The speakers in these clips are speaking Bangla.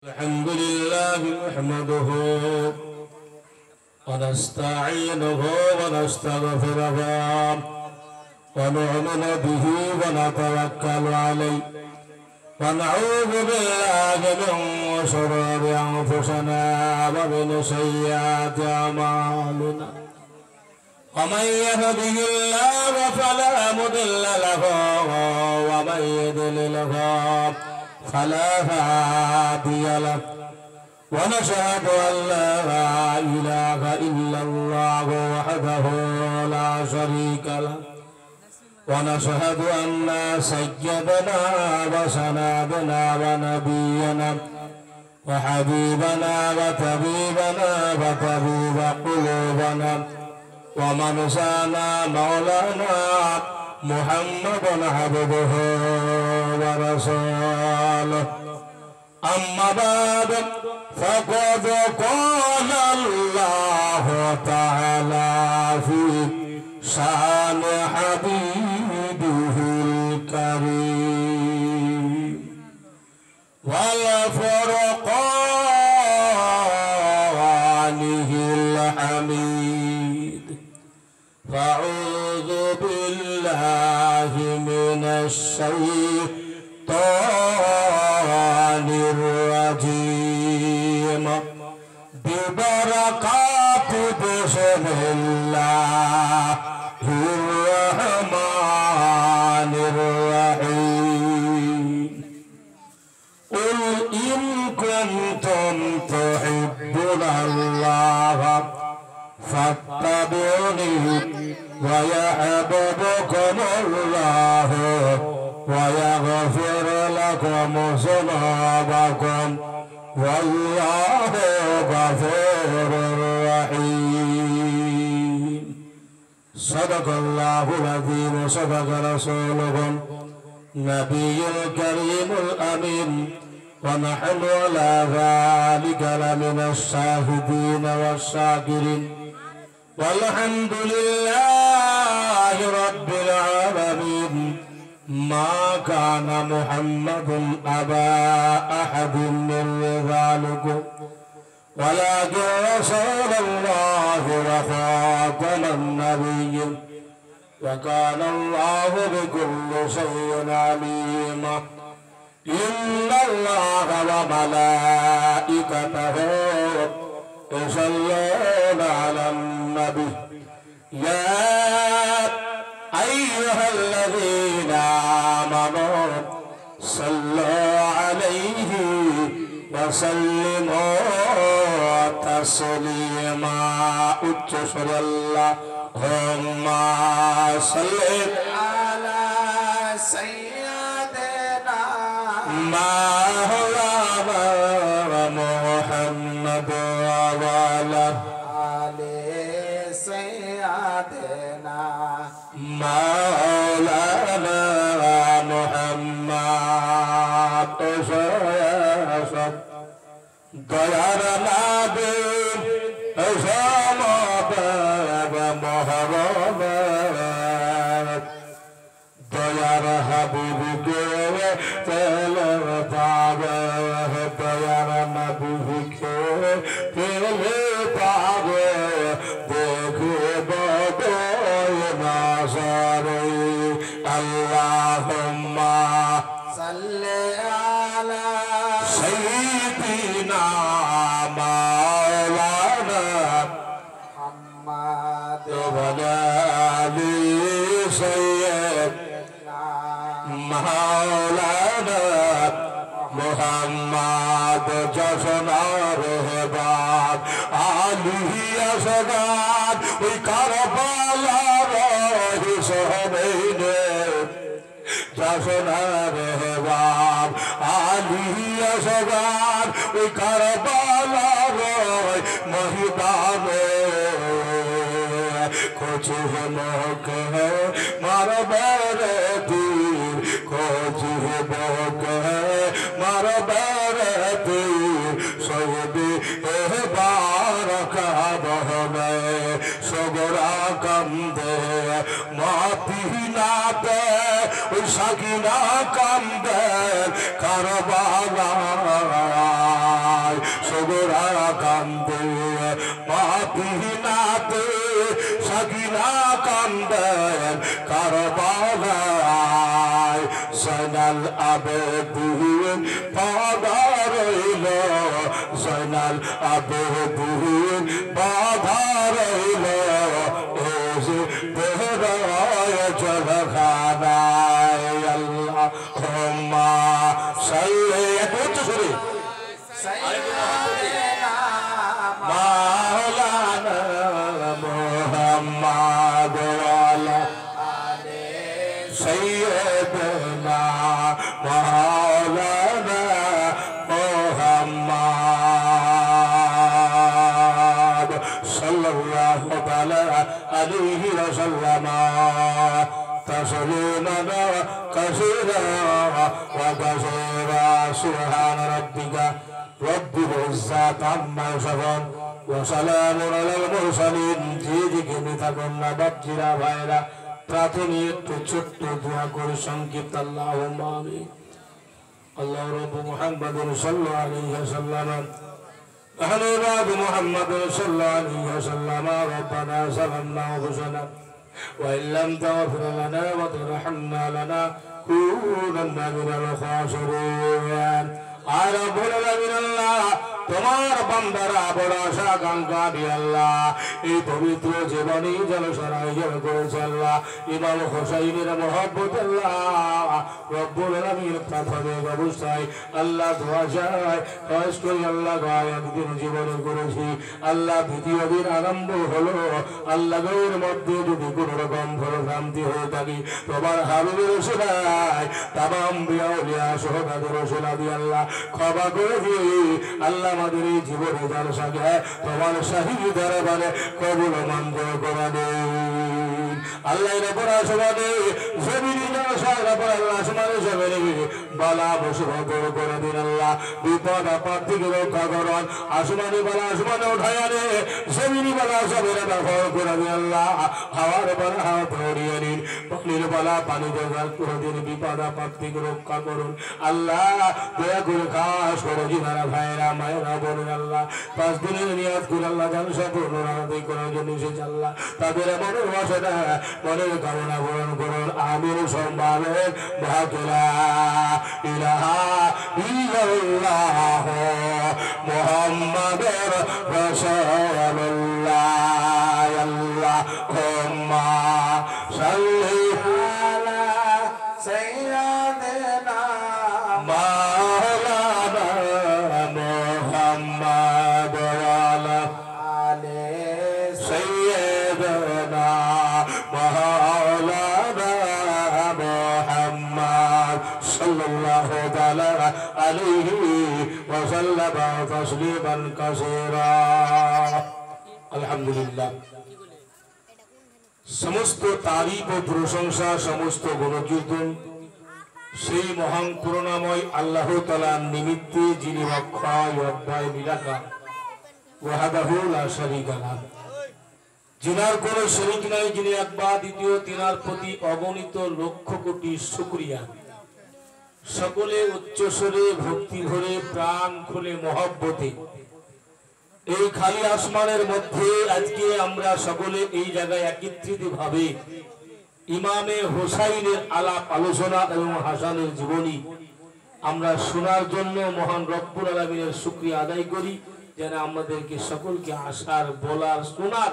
الحمد لله نحمده ونستعينه ونستغفره ونؤمن به ونتوكل عليه ونعوذ بالله من شرور أنفسنا ومن سيئات أعمالنا ومن يهده الله فلا مضل له ومن يضلل فلا هادي له ونشهد أن لا إله إلا الله وحده لا شريك له ونشهد أن سيدنا وسندنا ونبينا وحبيبنا وطبيبنا وطبيب قلوبنا ومنسانا مولانا محمد عبده ورسوله أما بعد فقد قال الله تعالى في شأن حبيبه الكريم والفرقانه الحميد فأعوذ بالله من الشيطان الرجيم ببركات بسم الله الرحمن الرحيم قل إن كنتم تحبون الله فاتبعوني ويحببكم الله ويغفر لكم ذنوبكم والله غفور رحيم صدق الله العظيم وصدق رسوله النبي الكريم الأمين ونحن على ذلك لمن الشاهدين والشاكرين والحمد لله رب العالمين ما كان محمد أبا أحد من رجالكم ولكن رسول الله وخاتم النبيين وكان الله بكل شيء عليما إن الله وملائكته يصلون على النبي يا أيها الذين آمنوا صلوا عليه وسلموا تسليما أجسر اللهم صل على سيدنا مولانا محمد وعلى آل سيدنا مولانا محمد দয়ার নাবি দয়ার হাবিবকে পেলে পাবে দয়ার নবীকে পেলে পাবে দেখব নাজরে আল্লাহুম্মা সাল্লি আলা সাইয়্যিদিনা মাওলানা মুহাম্মদ ওয়া আলি সাইয়্যিদিনা মাওলানা মুহাম্মদ জশনার হেবাদ আলী আসগাদ ওই কারবালার হিসেবে জশনার হেবাদ আলী আসগাদ ওই কারবালার মহিদানে कुछ लोग है मारो बेरे तीर कुछ लोग है मारो बेरे तीर सऊदी बार का बहने सगरा कंदे माती नाते सकीना कंदे करबाला সগরা কান্দে মাতিনাতে সাকিনা কান্দেন কারবালায় জয়নাল আবেদিন বাধা রইল জয়নাল আবেদিন বাধা রইল এসে বেহরায় জলখানায় আল্লাহুম্মা সাল্লি একটু শুনে মাওলানা মুহাম্মদ ওয়ালা আলি সাইয়্যিদিনা মাওলানা মুহাম্মদ সাল্লাল্লাহু তাআলা আলাইহি ওয়া সাল্লাম تسليما كثيرا وكثيرا سبحان ربك رب العزة عما يصفون وسلام على المرسلين যেদিকে থাকুন না বাচ্চারা ভাইরা প্রাথমিক একটু ছোট্ট দোয়া করে সংক্ষিপ্ত আল্লাহুম্মা আমিন আল্লাহ রাব্বু মুহাম্মাদুর সাল্লাল্লাহু আলাইহি ওয়াসাল্লাম আহলে রাব মুহাম্মাদুর সাল্লাল্লাহু আলাইহি ওয়াসাল্লাম রব্বানা সালামনা হুসানা وإن لم تغفر لنا وترحمنا لنكونن من الخاسرين على بلد من الله তোমার বান্দারা বড় আশা আকাঙ্ক্ষা দিয়ে আল্লাহ এই পবিত্র জীবনী জলসার আয়োজন করেছে আল্লাহ ইমাম হোসাইনের মহব্বত আল্লাহ রব্বুল আলামিন প্রাথমিক অবস্থায় আল্লাহ দোয়া চাই খাস করে আল্লাহ গায় একদিন জীবনে করেছি আল্লাহ দ্বিতীয় দিন আরম্ভ হলো আল্লাহ এর মধ্যে যদি কোনো রকম ভ্রান্তি হয়ে থাকি তোমার হাবিবের ওসিলায় তামাম বিয়াউলিয়া সহ তাদের ওসিলা দিয়ে আল্লাহ ক্ষমা করে দিয়ে আল্লাহ আমাদের এই জীবনে জলসাকে তোমার শাহী দরবারে কবুল মঞ্জুর করে দিন আল্লাহ এর উপর আসমানে জমিনে জলসার উপর আল্লাহ আসমানে জমিনে বালা মুসিবত করে দিন আল্লাহ বিপদ আপদ থেকে রক্ষা করুন আসমানি বালা আসমানে উঠায় আনে জমিনি বালা জমিনে দখল করে দিন আল্লাহ হাওয়ার বালা হাওয়া ধরিয়ে নিন পানির বালা পানি জোগাড় করে দিন বিপদ আপদ থেকে রক্ষা করুন আল্লাহ দয়া করে খাস করে জিনারা ভাইরা মায়েরা বলেন আল্লাহ 5 দিনের নিয়াত করে আল্লাহ জলসা পূর্ণ আদায় করার জন্য এসেছে আল্লাহ তাদের মনের বাসনা মনের কামনা পূরণ করুন আমির সম্ভাবেন ভাগলা ইলাহা ইল্লাল্লাহ মুহাম্মাদুর রাসূলুল্লাহ আল্লাহুম্মা সাল্লি আলা সাইয়্যিদিনা মাওলানা মুহাম্মদ ওয়ালা আলি সাইয়্যিদিনা মাওলানা মুহাম্মদ সাল্লাল্লাহু তাআলা আলাইহি ওয়া সাল্লাম তাসলিমান কাসীরা আলহামদুলিল্লাহ সমস্ত তারিফ ও প্রশংসা সমস্ত গুণকীর্তন সেই মহান করুণাময় আল্লাহ তাআলার নিমিত্তে যিনি অক্ষয় অব্যয় নিরাকার ওয়াহদাহু লা শারীকা লাহ যিনার কোনো শরীক নাই যিনি একবার দ্বিতীয় তিনার প্রতি অগণিত লক্ষ কোটি শুকরিয়া সকলে উচ্চস্বরে ভক্তি ভরে প্রাণ খুলে মহব্বতে এই খালি আসমানের মধ্যে আজকে আমরা সকলে এই জায়গায় একত্রিত ভাবে ইমামে হোসাইনের আলাপ আলোচনা এবং হাসানের জীবনী আমরা শোনার জন্য মহান রব্বুল আলামিনের শুকরিয়া আদায় করি যেন আমাদেরকে সকলকে আসার বলার শোনার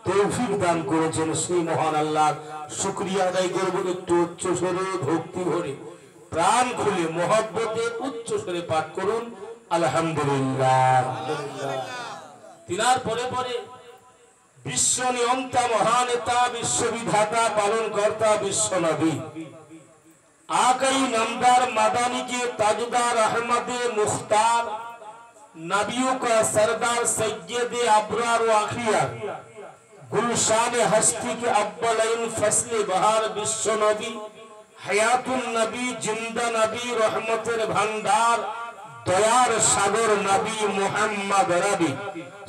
তৌফিক দান করেছেন সেই মহান আল্লাহর শুকরিয়া আদায় করব একটু উচ্চস্বরে ভক্তি ভরে প্রাণ খুলে মহব্বতে উচ্চস্বরে পাঠ করুন আলহামদুলিল্লাহ তিনার পরে পরে বিশ্ব নিয়ন্তা মহানেতা বিশ্ববিধাতা পালন কর্তা বিশ্ব নবী আকাই নামদার মাদানী के ताजदार अहमद मुख्तार नबियों का सरदार सैयद अबरार व अखियार गुलशान हस्ती के अव्वलैन फसले बहार विश्व नबी हयातुन नबी जिंदा नबी रहमतेर भंडार दयार सागर नबी मुहम्मद रबी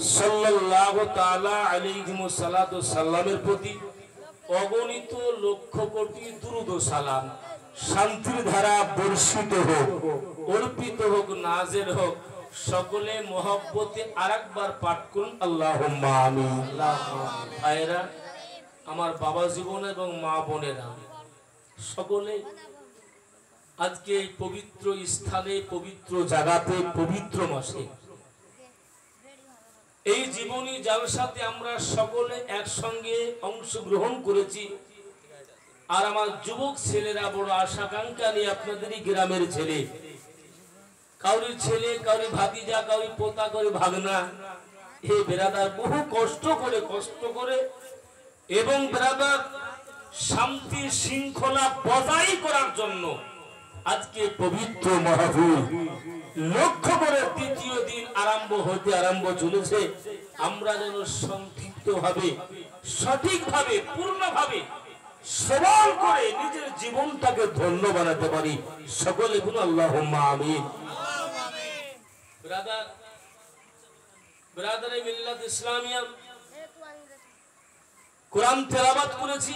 सल्लल्लाहु ताआला अलैहि मुसल्लातु साल्लामेर प्रति अगणित लक्ष कोटी दुरूद ও সালাম শান্তির ধারা বর্ষিত হোক অর্পিত হোক নাজিল হোক সকলে মহব্বতে আরেকবার পাঠ করুন আল্লাহুম্মা আমিন। ভাইরা আমার বাবা জীবন এবং মা বোনেরা সকলে আজকে এই পবিত্র স্থানে, পবিত্র জায়গাতে, পবিত্র মাসে এই জীবনী জালসাতে আমরা সকলে একসঙ্গে অংশগ্রহণ করেছি। আর আমার যুবক ছেলেরা বড় আশাকাঙ্ক্ষা নিয়ে আপনাদেরই গ্রামের ছেলে, কাউরি ছেলে, কাউরি ভাতিজা, কাউরি পোতা, কাউরি ভাগনা, এই বেরাদার বহু কষ্ট করে এবং বেরাদার শান্তি শৃঙ্খলা বজায় করার জন্য আজকে পবিত্র মাহফিল লক্ষ্য করে তৃতীয় দিন আরম্ভ চলেছে। আমরা যেন সংক্ষিপ্তভাবে, সঠিকভাবে, পূর্ণভাবে সবল করে নিজের জীবনটাকে ধন্য বানাতে পারি। সকলে বলুন আল্লাহুম্মা আমিন। ব্রাদারে মিল্লাত ইসলামিয়া কোরআন তেলাওয়াত করেছি।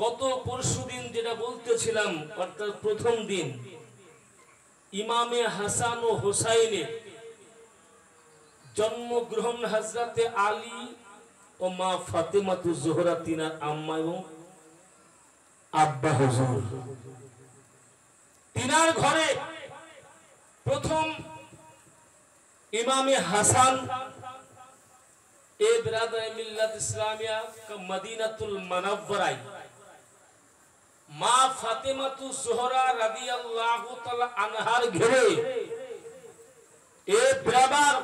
গত পরশুদিন যেটা বলতেছিলাম, অর্থাৎ প্রথম দিন ইমামে হাসান ও হোসাইনের জন্মগ্রহণ হযরতে আলী ও মা ফাতেমাতু জোহরা তিনার আম্মা এবং আব্বা হুজুর, তিনার ঘরে প্রথম ইমামে হাসান এ বিরাদরে মিল্লাত ইসলামিয়া মদিনাতুল মুনাওয়ারায় মা ফাতেমাতু জোহরা রাদিয়াল্লাহু তাআলা আনহার ঘরে এ বিরাদার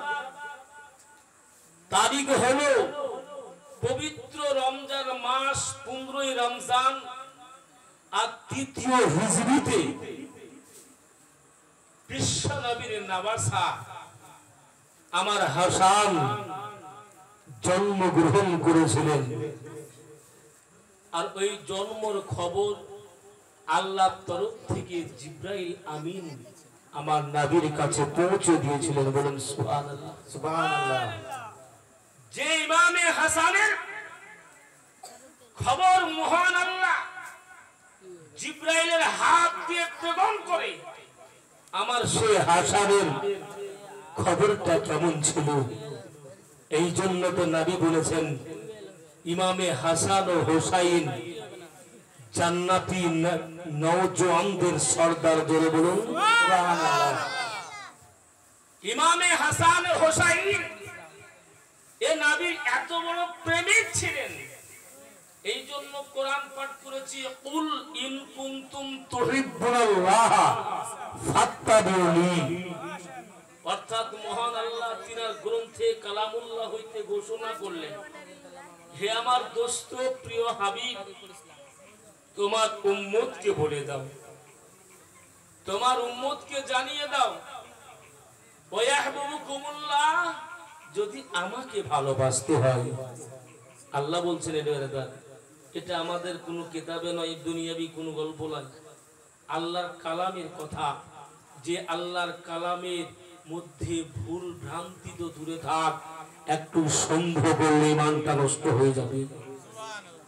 তারিখ হলো পবিত্র রমজান মাস 15ই রমজান আর 3য় হিজরিতে বিশ্ব নবীর নওয়াসা আমার হাসান জন্মগ্রহণ করেছিলেন। আর ওই জন্মের খবর আল্লাহর তরফ থেকে জিবরাইল আমিন আমার নবীর কাছে পৌঁছে দিয়েছিলেন। বলেন সুবহানাল্লাহ, সুবহানাল্লাহ। যে ইমামে হাসানের খবর মহান আল্লাহ জিবরাইলের হাত দিয়ে প্রেরণ করে, আমার সেই হাসানের খবরটা কেমন ছিল, এই জন্য তো নবী বলেছেন ইমামে হাসান ও হোসাইন জান্নাতি নওজওয়ানদের সর্দার। জোরে বলুন সুবহানাল্লাহ। ইমামে হাসান ও হোসাইন এ নবীর এত বড় প্রেমিক ছিলেন, এই জন্য কোরআন পাঠ করেছি, কুল ইন কুনতুম তুহিব্বুনাল্লাহ ফাত্তাবিউনি। অর্থাৎ মহান আল্লাহ তিনার গ্রন্থে কালামুল্লাহ হইতে ঘোষণা করলেন, হে আমার দোস্ত প্রিয় হাবিব, তোমার উম্মতকে বলে দাও, তোমার উম্মতকে জানিয়ে দাও, ওয়াহবুবুকুমুল্লাহ, যদি আমাকে ভালোবাসতে হয়। আল্লাহ বলছেন এটা আমাদের কোনো কিতাবে নয়, দুনিয়াবি কোনো গল্প নয়, আল্লাহর কালামের কথা। যে আল্লাহর কালামের মধ্যে ভুল ভ্রান্তি তো দূরে থাক, একটু সন্দেহ করলে ইমানটা নষ্ট হয়ে যাবে।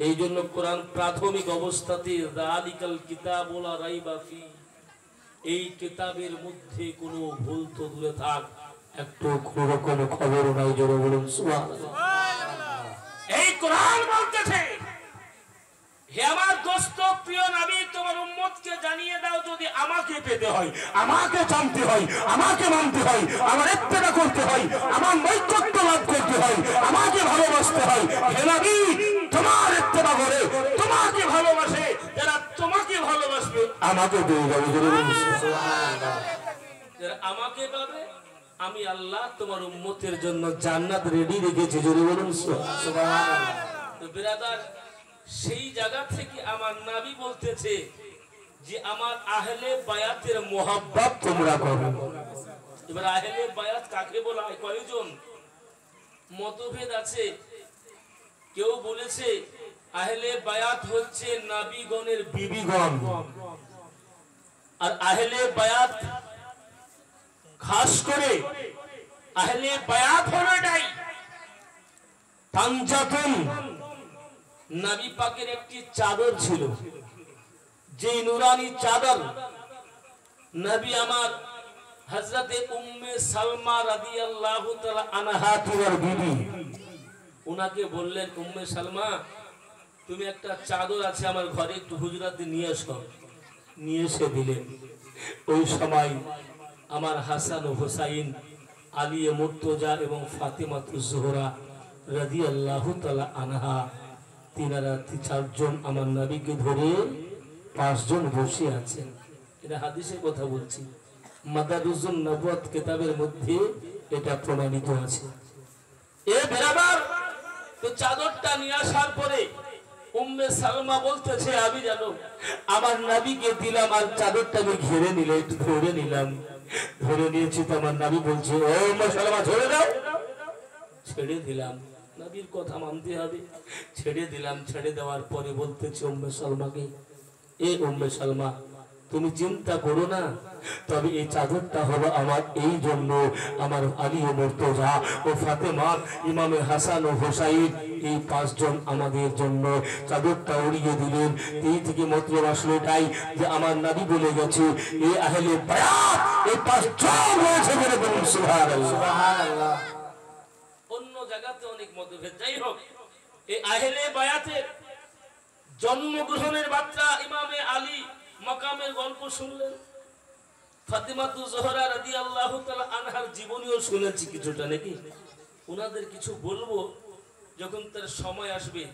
এই জন্য কোরআন প্রাথমিক অবস্থাতে যালিকাল কিতাবু লা রাইবা ফি, এই কিতাবের মধ্যে কোনো ভুল তো দূরে থাক, একটু কোনো রকম খবর নাই। জোরে বলুন সুবহানাল্লাহ। এই কোরআন বলতেছে, হে আমার দোস্ত প্রিয় নবী, তোমার উম্মতকে জানিয়ে দাও, যদি আমাকে পেতে হয়, আমাকে জানতে হয়, আমাকে মানতে হয়, আমার ইত্তেবা করতে হয়, আমার নৈকট্য লাভ করতে হয়, আমাকে ভালোবাসতে হয়, হে নবী তোমার ইত্তেবা করে তোমাকে ভালোবাসে যারা তোমাকে ভালোবাসবে আমাকে পেয়ে যাবে। জোরে বলুন সুবহানাল্লাহ। যারা আমাকে পাবে, আমি আল্লাহ তোমার উম্মতের জন্য জান্নাত রেডি রেখেছি। জোরে বলুন সুবহানাল্লাহ। তো বিরাদার, সেই জায়গা থেকে আমার নবী বলতেছে যে আমার আহলে বায়াতের মোহাব্বত তোমরা করো। এবার আহলে বায়াত কাকে বলা হয়, কয়জন মতভেদ আছে। কেউ বলেছে আহলে বায়াত হচ্ছে নবীগণের বিবিগণ, আর আহলে বায়াত খাস করে আহলে বায়াত হলো এটাই পাঞ্জাতুন, নবী পাকের একটি চাদর ছিল, যে নুরানি চাদর নবী আমার হযরতে উম্মে সালমা রাদিয়াল্লাহু তাআলা আনহা তোমার বিবি উনাকে বললেন, উম্মে সালমা তুমি একটা চাদর আছে আমার ঘরে, একটু হুজরাতে নিয়ে এসো। নিয়ে এসে দিলেন। ওই সময় আমার হাসান ও হুসাইন, আলী মুর্তজা এবং ফাতেমাতুজ জোহরা রাদিয়াল্লাহু তাআলা আনহা, তিনারা চারজন আমার নবীকে ধরে 5 জন বসে আছেন। এটা হাদিসের কথা বলছি, মাদারুজুন নবুয়াত কিতাবের মধ্যে এটা প্রমাণিত আছে। এ বেরাবার তো চাদরটা নিয়ে আসার পরে উম্মে সালমা বলতেছে, আমি জানো আমার নবীকে দিলাম আর চাদরটা আমি ঘিরে নিলে একটু ধরে নিলাম, ধরে নিয়েছি তো আমার নবী বলছে, ও উম্মে সালমা ছেড়ে দাও। ছেড়ে দিলাম, নবীর কথা মানতে হবে। ছেড়ে দিলাম। ছেড়ে দেওয়ার পরে বলতেছে উম্মে সালমাকে, এ উম্মে সালমা তুমি চিন্তা করো না, তবে এই চাদরটা হলো আমার এই জন্য, আমার আলী ও মুর্তজা ও ফাতেমা, ইমামে হাসান ও হুসাইন, এই 5 জন আমাদের জন্য চাদরটা উড়িয়ে দিলেন। এই থেকে মতলব আসলে এটাই যে আমার নবী বলে গেছে, এই আহলে বায়াত এই 5 জন রয়েছে বলে বলুন সুবহানাল্লাহ। সুবহানাল্লাহ। অন্য জায়গাতে অনেক মতভেদ, যাই হোক এই আহলে বায়াতের জন্মগ্রহণের বার্তা ইমামে আলী মাকামের গল্প শুনলেন, ফাতেমাতুজ জোহরা রাদিয়াল্লাহু তাআলা আনহার জীবনীও শুনেছি কিছুটা, নাকি ওনাদের কিছু বলবো যখন তার সময় আসবে।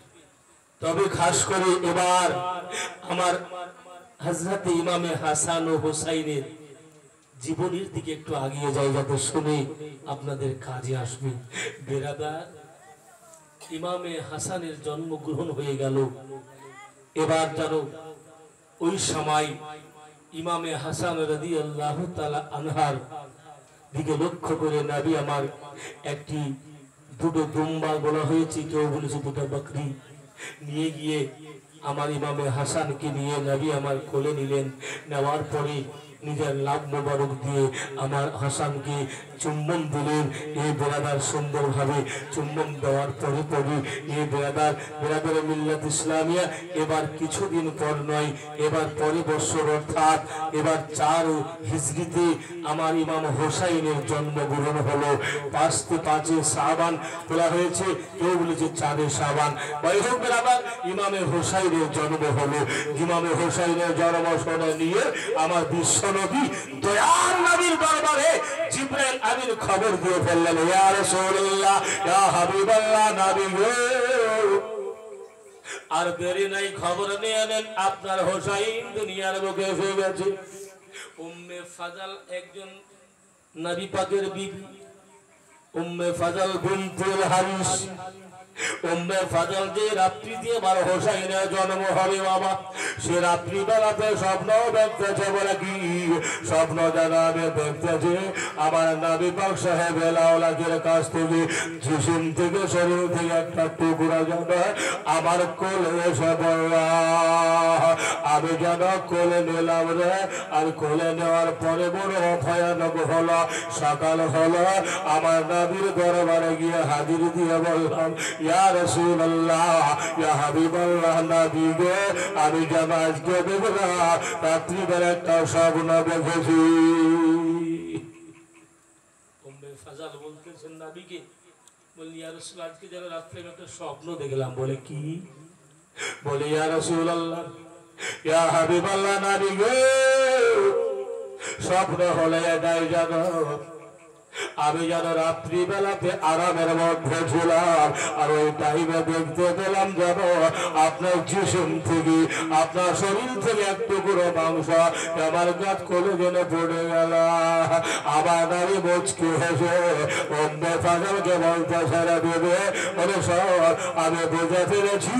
তবে খাস করে এবার আমার হযরতে ইমামে হাসান ও হুসাইনের জীবনীর দিকে একটু আগিয়ে যাই, যাতে শুনে আপনাদের কাজে আসবে। বেরাদার, ইমামে হাসানের জন্মগ্রহণ হয়ে গেল। এবার জানো ওই সময় ইমামে হাসান রাদিয়াল্লাহু তাআলা আনহার দিকে লক্ষ্য করে নবী আমার একটি দুটো দুম্বা বলা হয়েছে, কেউ বলেছে দুটো বকরি, নিয়ে গিয়ে আমার ইমামে হাসানকে নিয়ে নবী আমার কোলে নিলেন। নেওয়ার পরে নিজের লাভ মোবারক দিয়ে আমার হাসানকে চুম্বন দিলেন। এই বেরাদার সুন্দরভাবে চুম্বন দেওয়ার পরে পরে এই বেরাদার মিল্লাত ইসলামিয়া এবার কিছুদিন পর নয়, এবার পরে বৎসর অর্থাৎ এবার 4 হিজরিতে আমার ইমাম হোসাইনের জন্মগ্রহণ হলো। 5 শাবান বলা হয়েছে, কেউ বলেছে 4 শাবান। যাই হোক বেরাদার, ইমামে হোসাইনের জন্ম হলো। ইমামে হোসাইনের জন্ম শুনে নিয়ে আমার বিশ্বনবী দয়ার নবীর দরবারে জিবরাইল আমিন খবর দিয়ে ফেললেন, ইয়া রাসূলুল্লাহ, ইয়া হাবিবাল্লাহ, নবী গো, আর দেরি নাই, খবর নিয়ে নেন আপনার হোসাইন দুনিয়ার বুকে এসে গেছে। উম্মে ফাজাল একজন নবী পাকের বিবি, উম্মে ফাজাল বিনতুল হারিস। উম্মে ফাজাল যে রাত্রি দিয়ে বার হোসাইনের জন্ম হবে বাবা, সে রাত্রি বেলাতে স্বপ্ন দেখতেছে। বলে কি স্বপ্ন? জানাবে দেখতেছে আমার নবী পাক সাহেব লাউলাকের কাছ থেকে জিসিম থেকে শরীর থেকে একটা টুকরা যাবে আমার কোলে এসে পড়ল। আমি যেন কোলে নিলাম রে, আর কোলে নেওয়ার পরে বড় ভয়ানক হলো। সকাল হলো, আমার নবীর দরবারে গিয়ে হাজির দিয়ে বললাম, ইয়া রাসূলুল্লাহ, ইয়া হাবিবাল্লাহ, নবী গো, আমি যেন আজকে দেখলাম রাত্রিবেলা একটা স্বপ্ন দেখেছি। উম্মে ফাজাল বলতেছেন নবীকে, বলি ইয়া রাসূল, আজকে যেন রাত্রে একটা স্বপ্ন দেখলাম। বলে কি? বলে ইয়া রাসূলুল্লাহ, ইয়া হাবিবাল্লাহ, নবী গো, স্বপ্ন হলে এটাই জানো, আমি যেন রাত্রি বেলাতে আরামের মধ্যে ছিলাম, আর ওই টাইমে দেখতে পেলাম যেন আপনার জিসিম থেকে, আপনার শরীর থেকে এক টুকরো মাংস আমার গাছ কোলে গেলে পড়ে গেল। আমার নারী মুচকি হেসে উম্মে ফাজালকে বলতে ছেড়ে দেবে, বলে সব আমি বুঝে ফেলেছি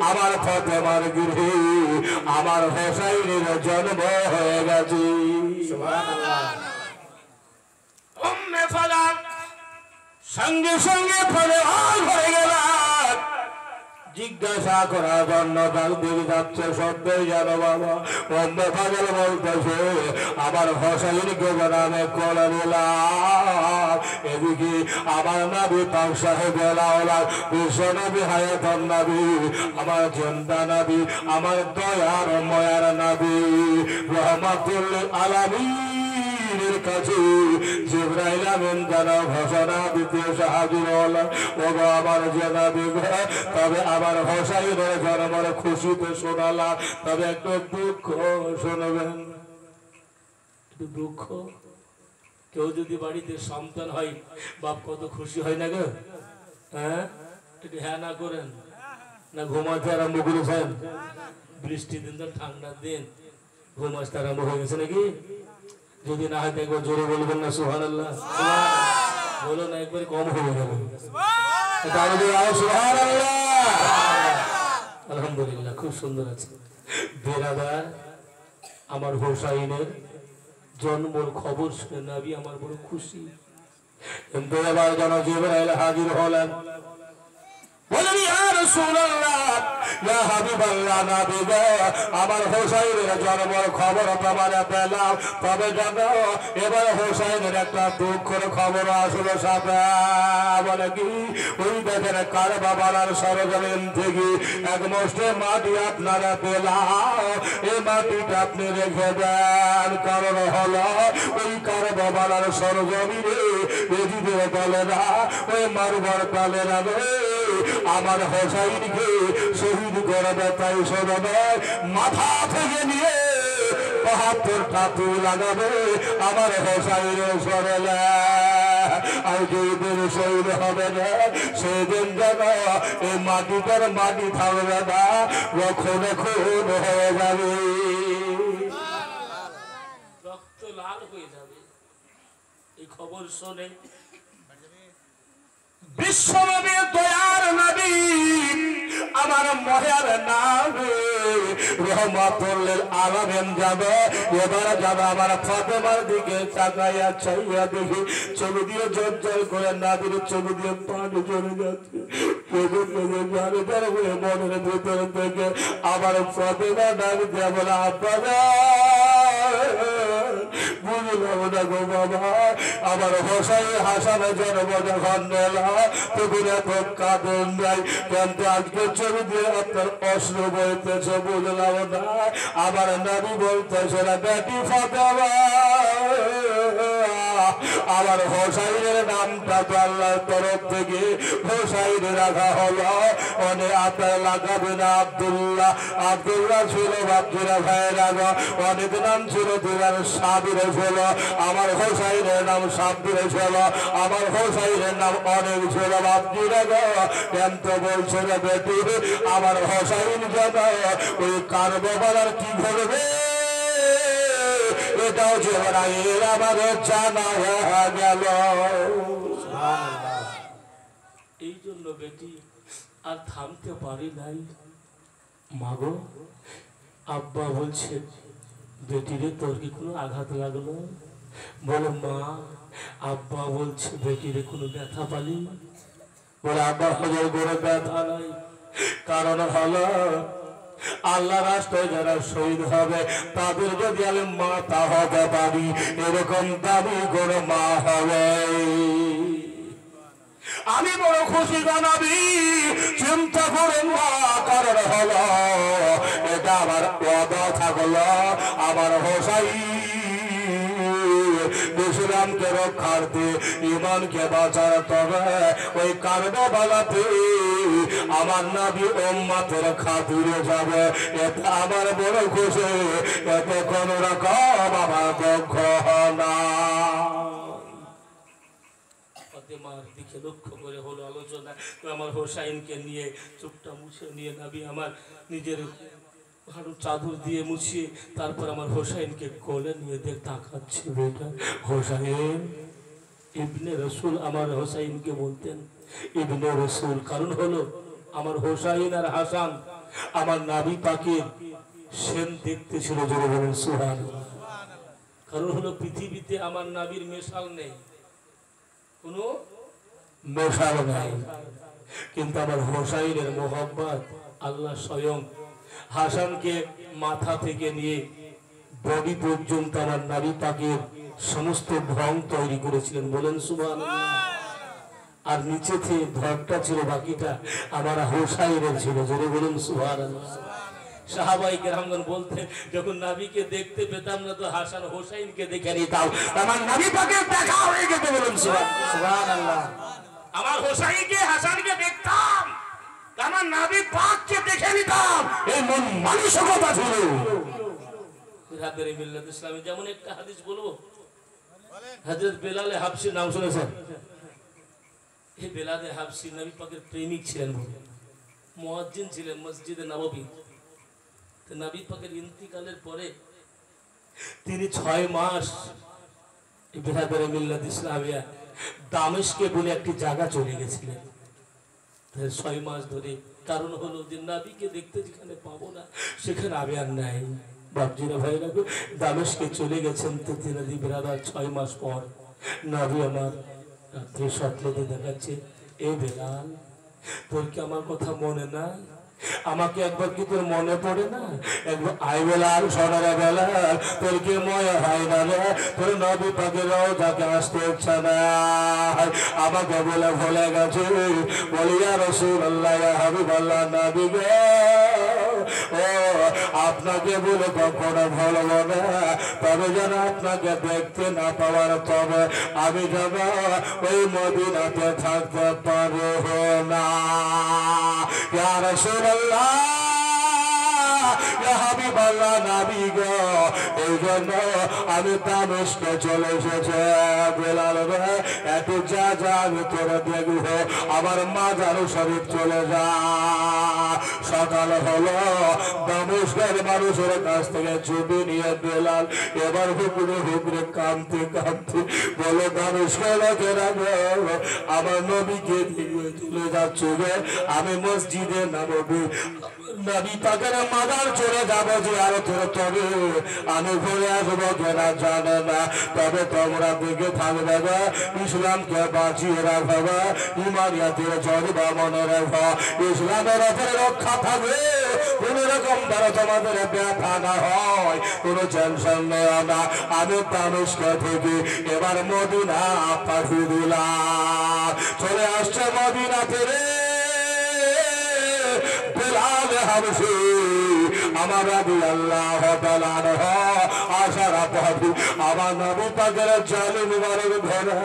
আমার ফাতেমার গৃহে আমার হোসাইনের জন্ম হয়ে গেছে। সুবহানাল্লাহ। উম্মে ফাজাল সঙ্গে সঙ্গে ফলে হয়ে গেল। জিজ্ঞাসা করার জন্য তার দিকে যাচ্ছে সত্যই জানো বাবা অন্য পাগল বলতেছে আমার হোসাইনকে বানামে করে নিলাম এদিকে আমার নবী পাক সাহেব বিশ্ব নবী হায়াতন নবী আমার জন্দা নবী আমার দয়ার ময়ার নবী রহমাতুল আলামিনের কাছে জিবরাইল আমিন জানা ঘোষণা দিতে হাজির হলো ওগো আমার জনাবি তবে আমার হোসাইনের জন্মের খুশিতে শোনালাম তবে একটু দুঃখ শুনবেন একটু দুঃখ কেউ যদি বাড়িতে সন্তান হয় বাপ কত খুশি হয় না গো হ্যাঁ একটু হ্যাঁ না করেন না ঘুমাতে আরম্ভ করেছেন বৃষ্টি দিন তো ঠান্ডার দিন ঘুম আসতে আরম্ভ হয়ে গেছে নাকি যদি না হয় একবার জোরে বলবেন না সুবহানাল্লাহ বলো না একবার কম হয়ে গেল আলহামদুলিল্লাহ খুব সুন্দর আছে বেরাদার আমার হোসাইনের জন্মর খবর শুনে নবী আমার বড় খুশি কিন্তু এবার যেন জিবরাইল হাজির হলেন বলেন ইয়া রাসূলুল্লাহ ইয়া হাবিবাল্লাহ নবী গো আমার হোসাইনের জন্মের খবর তোমার পেলাম তবে জানো এবার হোসাইনের একটা দুঃখের খবর আসলো সাথে বলে কি ওই দেখেন কারবালার সরজমিন থেকে এক মুষ্টি মাটি আপনারা পেলাম এই মাটিটা আপনি রেখে দেন কারণ হলো ওই কারবালার সরজমিনে এদিকে বলে না ওই মারবার পালে না আমার হোসাইনকে শহীদ করবে তাই শোনাবে মাথা থেকে নিয়ে ৭৫টা তুই লাগাবে আমার হোসাইনের সরলে আর যেদিন শহীদ হবে না সেদিন যেন এই মাটিটার মাটি থাকবে না রক্ষণে খুন হয়ে যাবে রক্ত লাল হয়ে যাবে এই খবর শুনে বিশ্বনবীর দয়ার নবী আমার মহের নবী রহমাতুল আলামিন যাবে এবার যাবে আমার ফাতেমার দিকে তাকাইয়া চাইয়া দেখি চোখ দিয়ে জল করে নবীর চোখ দিয়ে পানি চলে যাচ্ছে মনের ভিতর থেকে আবার ফাতেমা ডাক দিয়ে বলে আব্বা বুঝলাম না গো বাবা আমার হোসাই হাসানে জন্ম যখন নেলা তখন এত কাঁদন নাই কিন্তু আজকে ছবি দিয়ে আপনার অস্ত্র বইতেছে বুঝলাম না আমার নবী বলতেছে না বেটি ফাতেমা আমার হোসাইনের নামটা তো আল্লাহর তরফ থেকে হোসাইন রাখা হলো অনেক আপনার লাগাবে না আব্দুল্লাহ আব্দুল্লাহ ছিল বাপজিরা ভাইয়ের আগে অনেক নাম ছিল তোমার সাবিরে ছিল আমার হোসাইনের নাম সাবিরে ছিল আমার হোসাইনের নাম অনেক ছিল বাপজিরা গো কেন বলছে না বেটি আমার হোসাইন যেন ওই কারবালার কি ঘটবে এটাও জিবরাইল আমাদের জানা হয়ে গেল এই জন্য বেটি আর থামতে পারি নাই মাগো আব্বা বলছে বেটিরে তোর কি কোনো আঘাত লাগলো বলে মা আব্বা বলছে বেটিরে কোনো ব্যথা পালি বলে আব্বা হজর কোনো ব্যথা নাই কারণ হলো আল্লাহ রাস্তায় যারা শহীদ হবে তাদের যদি আমি মাতা হতে পারি এরকম দাবি করে মা হবে আমি বড় খুশি জানাবি চিন্তা করেন না কারণ হলো এটা আমার ওয়াদা থাকলো আমার হোসাইন ইসলামকে রক্ষার্থে ইমানকে বাঁচার তবে ওই কারবালাতে আমার নবী উম্মতের খাতিরে যাবে এটা আমার বড় খুশি এতে কোন রকম আমার দুঃখ না ফাতেমার দিকে লক্ষ্য করে হলো আলোচনা আমার হোসাইনকে নিয়ে চুপটা মুছে নিয়ে নবী আমার নিজের হাঁটু চাদর দিয়ে মুছিয়ে তারপর আমার হোসাইনকে কোলে নিয়ে দেখ তাকাচ্ছে বেটা হোসাইন ইবনে রসুল আমার হোসাইনকে বলতেন ইবনে রসুল কারণ হলো আমার হোসাইন আর হাসান আমার নাবি পাকের সেন দেখতে ছিল জোরে বলেন সুবহানাল্লাহ কারণ হলো পৃথিবীতে আমার নাবির মেশাল নেই কোনো মেশাল নাই, কিন্তু আমার হোসাইনের মোহাম্মত আল্লাহ স্বয়ং হাসানকে মাথা থেকে নিয়ে বডি পর্যন্ত আমার নারী পাকের সমস্ত ঢং তৈরি করেছিলেন। বলেন সুবহানাল্লাহ। আর নিচে থেকে ধরটা ছিল, বাকিটা আমার হোসাইনের ছিল। জোরে বলুন সুবহানাল্লাহ। সাহাবাই কেরামগণ বলতেন, যখন নবীকে দেখতে পেতাম না তো হাসান হোসাইনকে দেখে নিতাম, আমার নবী পাকের দেখা হয়ে যেত। বলুন সুবহানাল্লাহ। আমার হোসাইনকে হাসানকে দেখতাম, আমার নবী পাককে দেখে নিতাম, এই মন মানসিকতা ছিল। বিরাদরে মিল্লাত ইসলামে যেমন একটা হাদিস বলবো, হযরত বেলাল হাবশী নাম শুনেছেন? এই বেলাল হাবশী নবী পাকের প্রেমিক ছিলেন, মুয়াজ্জিন ছিলেন মসজিদে নববী। তো নবী পাকের ইন্তিকালের পরে তিনি 6 মাস বিরাদরে মিল্লাত ইসলামিয়া দামেস্কে বলে একটি জায়গা চলে গেছিলেন। 6 মাস ধরে, কারণ হলো যে নবীকে দেখতে যেখানে পাবো না সেখানে আমি আর নাই। বাপজিরা ভাইরা দামেস্কে চলে গেছেন। তো তিনি বিরাদার 6 মাস পর নবী আমার রাত্রে স্বপ্নতে দেখাচ্ছে, এ বেলাল, তোর কি আমার কথা মনে নাই? আমাকে একবার কি তোর মনে পড়ে না? একবার আই বেলাল, সোনারা বেলাল, তোর কি মনে হয় না রে? তোর নবী পাকের রওজাকে আসতে ইচ্ছা নাই, আমাকে বলে ভুলে গেছে। বলি ইয়া রাসূলুল্লাহ, ইয়া হাবিবাল্লাহ, নবী গো, ও আপনাকে বলে কখনো ভুলবো না, তবে যেন আপনাকে দেখতে না পাওয়ার তবে আমি যেন ওই মদিনাতে থাকতে পারবো না। ইয়া রাসূলুল্লাহ, ইয়া হাবিবাল্লাহ, নবী গো, এই জন্য আমি দামেস্কে চলে এসেছি। বেলাল রে, একটু যা যা, আমি তোরা দেখবো, আমার মাজার শরীফ চলে যা। সকাল হলো, দামেস্কের মানুষের কাছ থেকে ছুটি নিয়ে বেলাল এবার হুকুরে হুকুরে কাঁদতে কাঁদতে বলো, দামেস্কের লোকেরা গো, আমার নবীকে দিয়ে চলে যাচ্ছে রে, আমি মসজিদে নববী নবী পাকের মাজার চলে যাবো যে, আরো তবে আমি ঘুরে আসবো কেনা জানে না। তবে তোমরা দিকে থাকবে গো, ইসলামকে বাঁচিয়ে রাখবে, ইমানিয়াতের জড়বা মনে রাখো, ইসলামের ওপরে রক্ষা থাকবে, কোন রকম দ্বারা তোমাদের ব্যথা না হয়, কোন টেনশন নেও না। আমি দামেস্কে থেকে এবার মদিনা পাঠিয়ে দিলাম। চলে আসছে মদিনাতে রে বেলাল হাবশী, আমার রাদিয়াল্লাহু তাআলা আনহু আসার পথে আমার নবী পাকের জালি মুবারক ধরে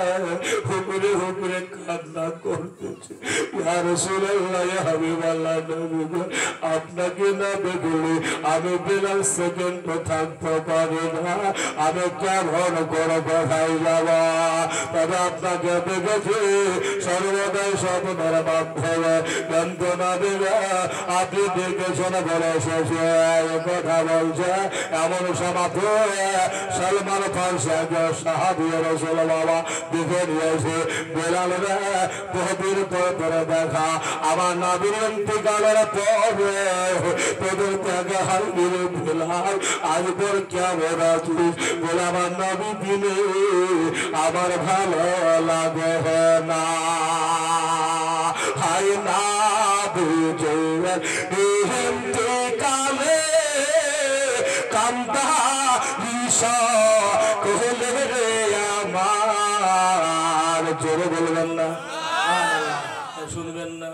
হুকুরে হুকুরে কান্না করতেছে। ইয়া রাসূলুল্লাহ, ইয়া হাবিবাল্লাহ, নবী গো, আপনাকে না দেখলে আমি বেলাল সেকেন্ড থাকতে পারি না, আমি কেমন করে কোথায় যাব? তবে আপনাকে দেখেছি সর্বদাই স্বপ্নের মাধ্যমে, কিন্তু নবী গো, আপনি দেখেছেন বলে শেষে কথা বলছে। এমন সমাপ্ত সলমান ফারসি সাহাবী রাসূল বাবা দেখে নিয়েছে বেলাল রে, বহুদিন পর ধরে দেখা, আমার নবীর ইন্তিকালের পরে তোদের ত্যাগে হারিয়ে বেলাল, আজ পর কেমন আছিস? বলে, আমার নবী দিনে আমার ভালো লাগে না, হাই না বুঝে ইন্তিকালে কান্দা ঈশা কোহলে রে আমার। জোরে বলবেন না, শুনবেন না?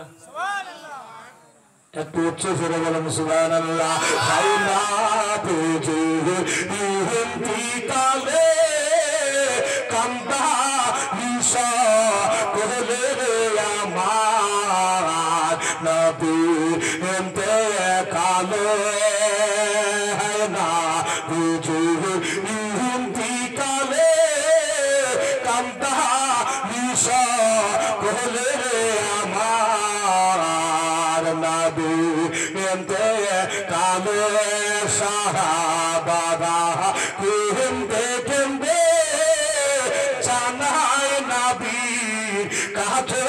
একটু উচ্চ জোরে বলেন সুবহানাল্লাহ। হাই না বুঝে ইন্তিকালে কান্দা ঈশা কোহলে রে আমার, নবী ইন্তেকালে না বুঝে ইন্তিকালে কান্দা ঈশা কোহলে রে আমার, নবী ইন্তেকালে সাহাবারা কেঁদে কেঁদে জানায় নবী কাছে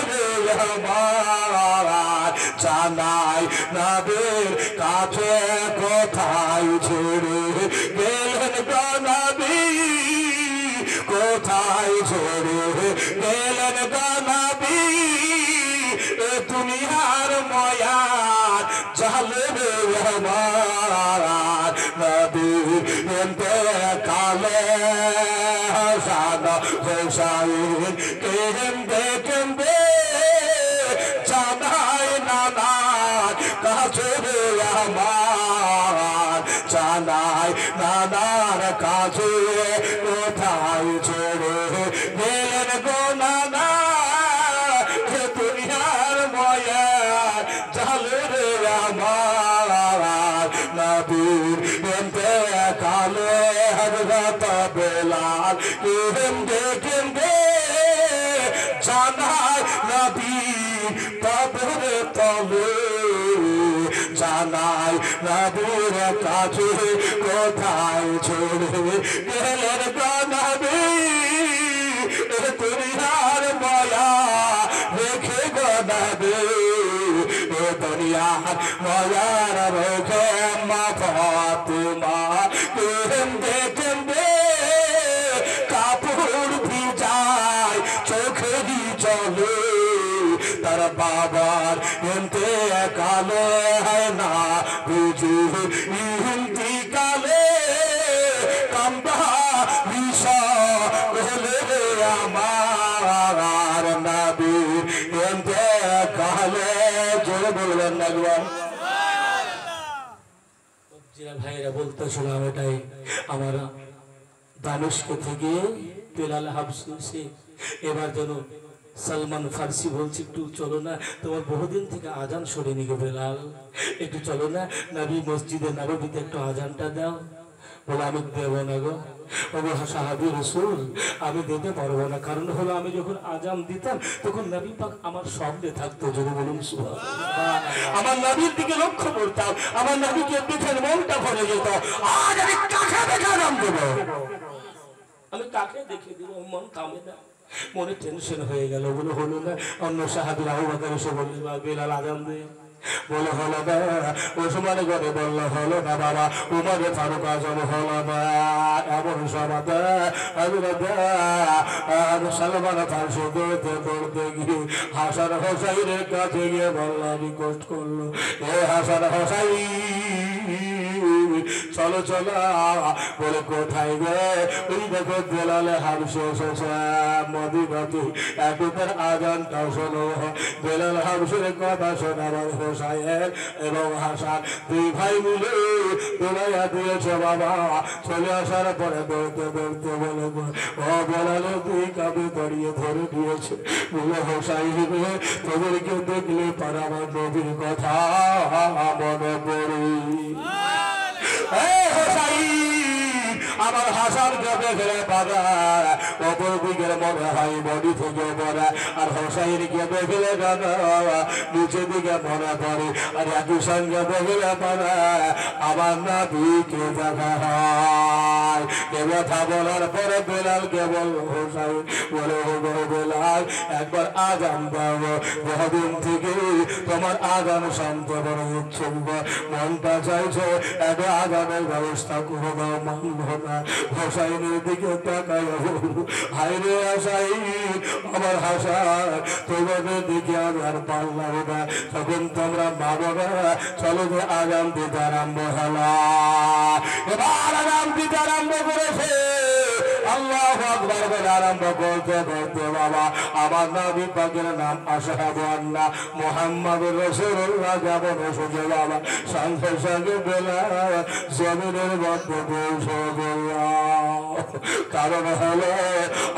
আমার, জানায় নবীর কাছে কোথায় ছেড়ে গেলেন গো নবী, কোথায় ছেড়ে গেলেন গো নবী, এতে কালে হাসান হোসাইন কেন্দে কেন্দে জানাই নানার কাছে আমার জানাই নানার কাছে কোথায় ছেড়ে গেলেন গো নানা দুনিয়ার ময়া জালে রে আমার নবীর এতে কালে হযরত বেলাল কেন্দে কেন্দে জানাই নবী কবরে তলে জানাই নবীর কাছে কোথায় ছেড়ে গেলেন গো নবী দুনিয়ার মায়া রেখে গো নবী দুনিয়ার মায়ার রেখে মা ফাতিমা কেন্দে কেন্দে কাপড় ভিজায় চোখেরই চলে তার বাবার এতে কালে হয় না বুঝু ইন্তিকালে কাম্বা বিষা হলে আমার নবী এতে কালে জোরে বলবেন না ভাইরা বলতেছিলাম এটাই আমার দামেস্ক থেকে বেলাল হাবশি এবার যেন সালমান ফার্সি বলছি একটু চলো না তোমার বহুদিন থেকে আজান সরেনি গো বেলাল একটু চলো না নবী মসজিদে নববীতে একটু আজানটা দাও বলে আমি দেবো না গো ওগো সাহাবী রাসূল আমি দিতে পারবো না কারণ হলো আমি যখন আজান দিতাম তখন নবী পাক আমার সামনে থাকতো যদি বলুন সুবহানাল্লাহ আমার নবীর দিকে লক্ষ্য করতাম আমার নবীকে দেখে মনটা ভরে যেত আজ আমি কাকে দেখে আজান দেব আমি কাকে দেখে দেব মন থামে না মনে টেনশন হয়ে গেল বলে হলো না অন্য সাহাবী আবু বকর এসে বলল বেলাল আজান দে বলে হলো না ওসমান করে বলল হলো না বাবা উমরে ফারুক আজম হলো না এমন সময় আমি সালমান ফার্সি দৌড়তে দৌড়তে গিয়ে হাসান হোসাইনের কাছে গিয়ে বলল রিকোয়েস্ট করলো এ হাসান হোসাইন চলো চলো বলে কোথায় গে ওই দেখো বেলালে হাবশি এসেছে মদিনাতে একবার আজানটা শোনো বেলাল হাবশির কথা শোনাবার হোসাইন এবং হাসান দুই ভাই মিলে দোলাইয়া দিয়েছে বাবা চলে আসার পরে দৌড়তে দৌড়তে বলে ও বেলালে দুই কাঁধে দাঁড়িয়ে ধরে দিয়েছে বলে হোসাইন তোদেরকে দেখলে পার আমার নবীর কথা মনে পড়ে আমার হাসানকে দেখলে পারা অপর দিকের মনে হয় বডি থেকে পড়া আর হোসাইনকে দেখলে নিচে দিকে মনে পড়ে আর একই সঙ্গে দেখলে পারা আমার নবীকে দেখা হয় এ কথা বলার পরে বেলালকে বল হোসাইন বলে বেলাল একবার আজান দাও বহুদিন থেকে তোমার আজান শুনতে বড় ইচ্ছে মনটা চাইছে একটা আজানের ব্যবস্থা করে দাও মানব না হোসাইনের দিকে তাকায় হাইরে হাসাইন আমার হাসান তোমাদের দিকে আমি আর পারলাম না তখন তোমরা ভাবো না চলো যে আজান দিতে আরম্ভ হলো এবার আজান দিতে আরম্ভ করেছে আল্লাহু আকবার বলে আরম্ভ করতে করতে বাবা আমার নবী পাকের নাম আশহাদু আন্না মুহাম্মাদুর রাসূলুল্লাহ যেমন এসেছে বাবা সঙ্গে সঙ্গে বেলাল জমিনের মধ্যে পৌঁছে গেল কারণ হলো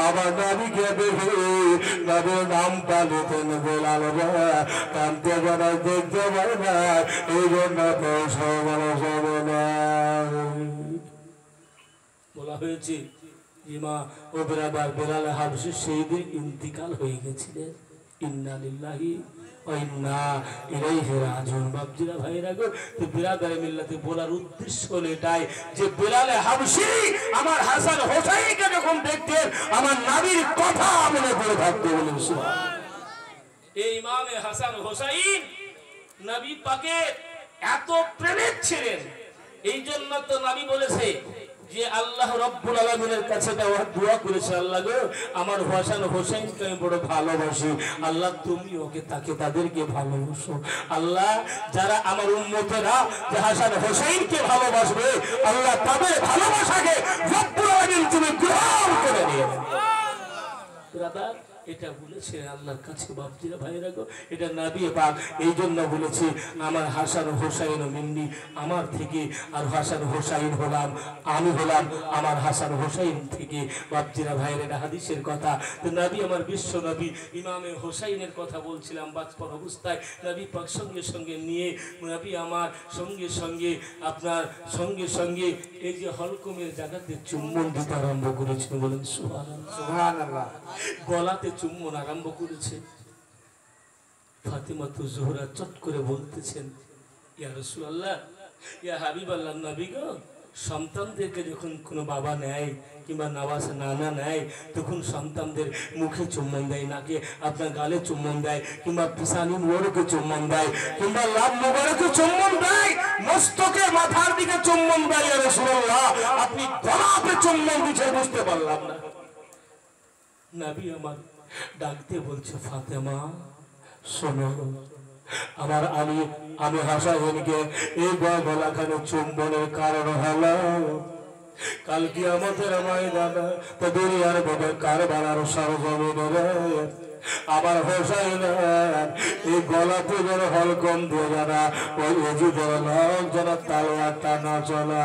আমার নবীকে দেখে নবীর নামটা নিতেন বেলাল কানতে যেন দেখতে পারে না এই জন্য পৌঁছে গেল বলা হয়েছে ইমা ও বেরাদার বেলাল হাবশি সেই দিন ইন্তিকাল হয়ে গেছিলেন ইন্না লিল্লাহি ওয়া ইন্না ইলাইহি রাজিউন বাপজিরা ভাইরা গো তো বিরাদারে মিল্লাতে বলার উদ্দেশ্য হলো এটাই যে বেলাল হাবশি আমার হাসান হোসাইনকে যখন দেখতেন আমার নবীর কথা মনে পড়ে থাকতো বলেন সুবহানাল্লাহ এই ইমামে হাসান হোসাইন নবী পাকের এত প্রেমিক ছিলেন এই জন্য তো নবী বলেছে যে আল্লাহ রব্বুল আলামিনের কাছে দোয়া করেছে, আল্লাহ গো আমার হাসান হোসেনকে আমি বড় ভালোবাসি, আল্লাহ তুমি ওকে তাকে তাদেরকে ভালোবাসো। আল্লাহ যারা আমার উম্মতেরা যে হাসান হোসেনকে ভালোবাসবে, আল্লাহ তাদের ভালোবাসাকে রব্বুল আলামিন তুমি গ্রহণ করে নিও। ব্রাদার এটা বলেছে আল্লাহর কাছে বাপজিরা ভাইরা গো, এটা নবী পাক এই জন্য বলেছে আমার হাসান হোসেন মিন্নি আমার থেকে, আর হাসান হোসেন হলাম আমি, হলাম আমার হাসান হোসেন থেকে। বাপজিরা ভাইরা এটা হাদিসের কথা। তো নবী আমার বিশ্ব নবী ইমামে হোসেনের কথা বলছিলাম বাঁচপন অবস্থায়, নবী পাক সঙ্গে সঙ্গে নিয়ে নবী আমার সঙ্গে সঙ্গে আপনার সঙ্গে সঙ্গে এই যে হলকমের জায়গাতে চুম্বন দিতে আরম্ভ করেছেন। বলেন সুবহানাল্লাহ সুবহানাল্লাহ। গলাতে চুম্বন আরম্ভ করেছে। ফাতিমা তো জোহরা চট করে বলতেছেন, ইয়া রাসূলুল্লাহ ইয়া হাবিবাল্লাহ, নবী গো সন্তানদেরকে যখন কোনো বাবা নেয় কিংবা নানা নেয়, তখন সন্তানদের মুখে চুম্বন দেয়, নাকে আপনার গালে চুম্বন দেয়, কিংবা পিসানি মোড়কে চুম্বন দেয়, কিংবা লাভ মোবারকে চুম্বন দেয়, মস্তকের মাথার দিকে চুম্বন দেয়। ইয়া রাসূলুল্লাহ আপনি গলাতে চুম্বন দিতে বুঝতে পারলাম না। নবী আমার ডাকতে বলছে, ফাতেমা শোনো, আমার আমি হাসানকে এই গলাখানে চুম্বনের কারণ হলো কাল কিয়ামতের ময়দানে তো দুনিয়ার বুকে কারবালার সরজমিনে আমার হোসেন এই গলাতে যেন হলকম দিয়ে যারা ওই এজিদের লোক যেন তালোয়ারটা না চলা,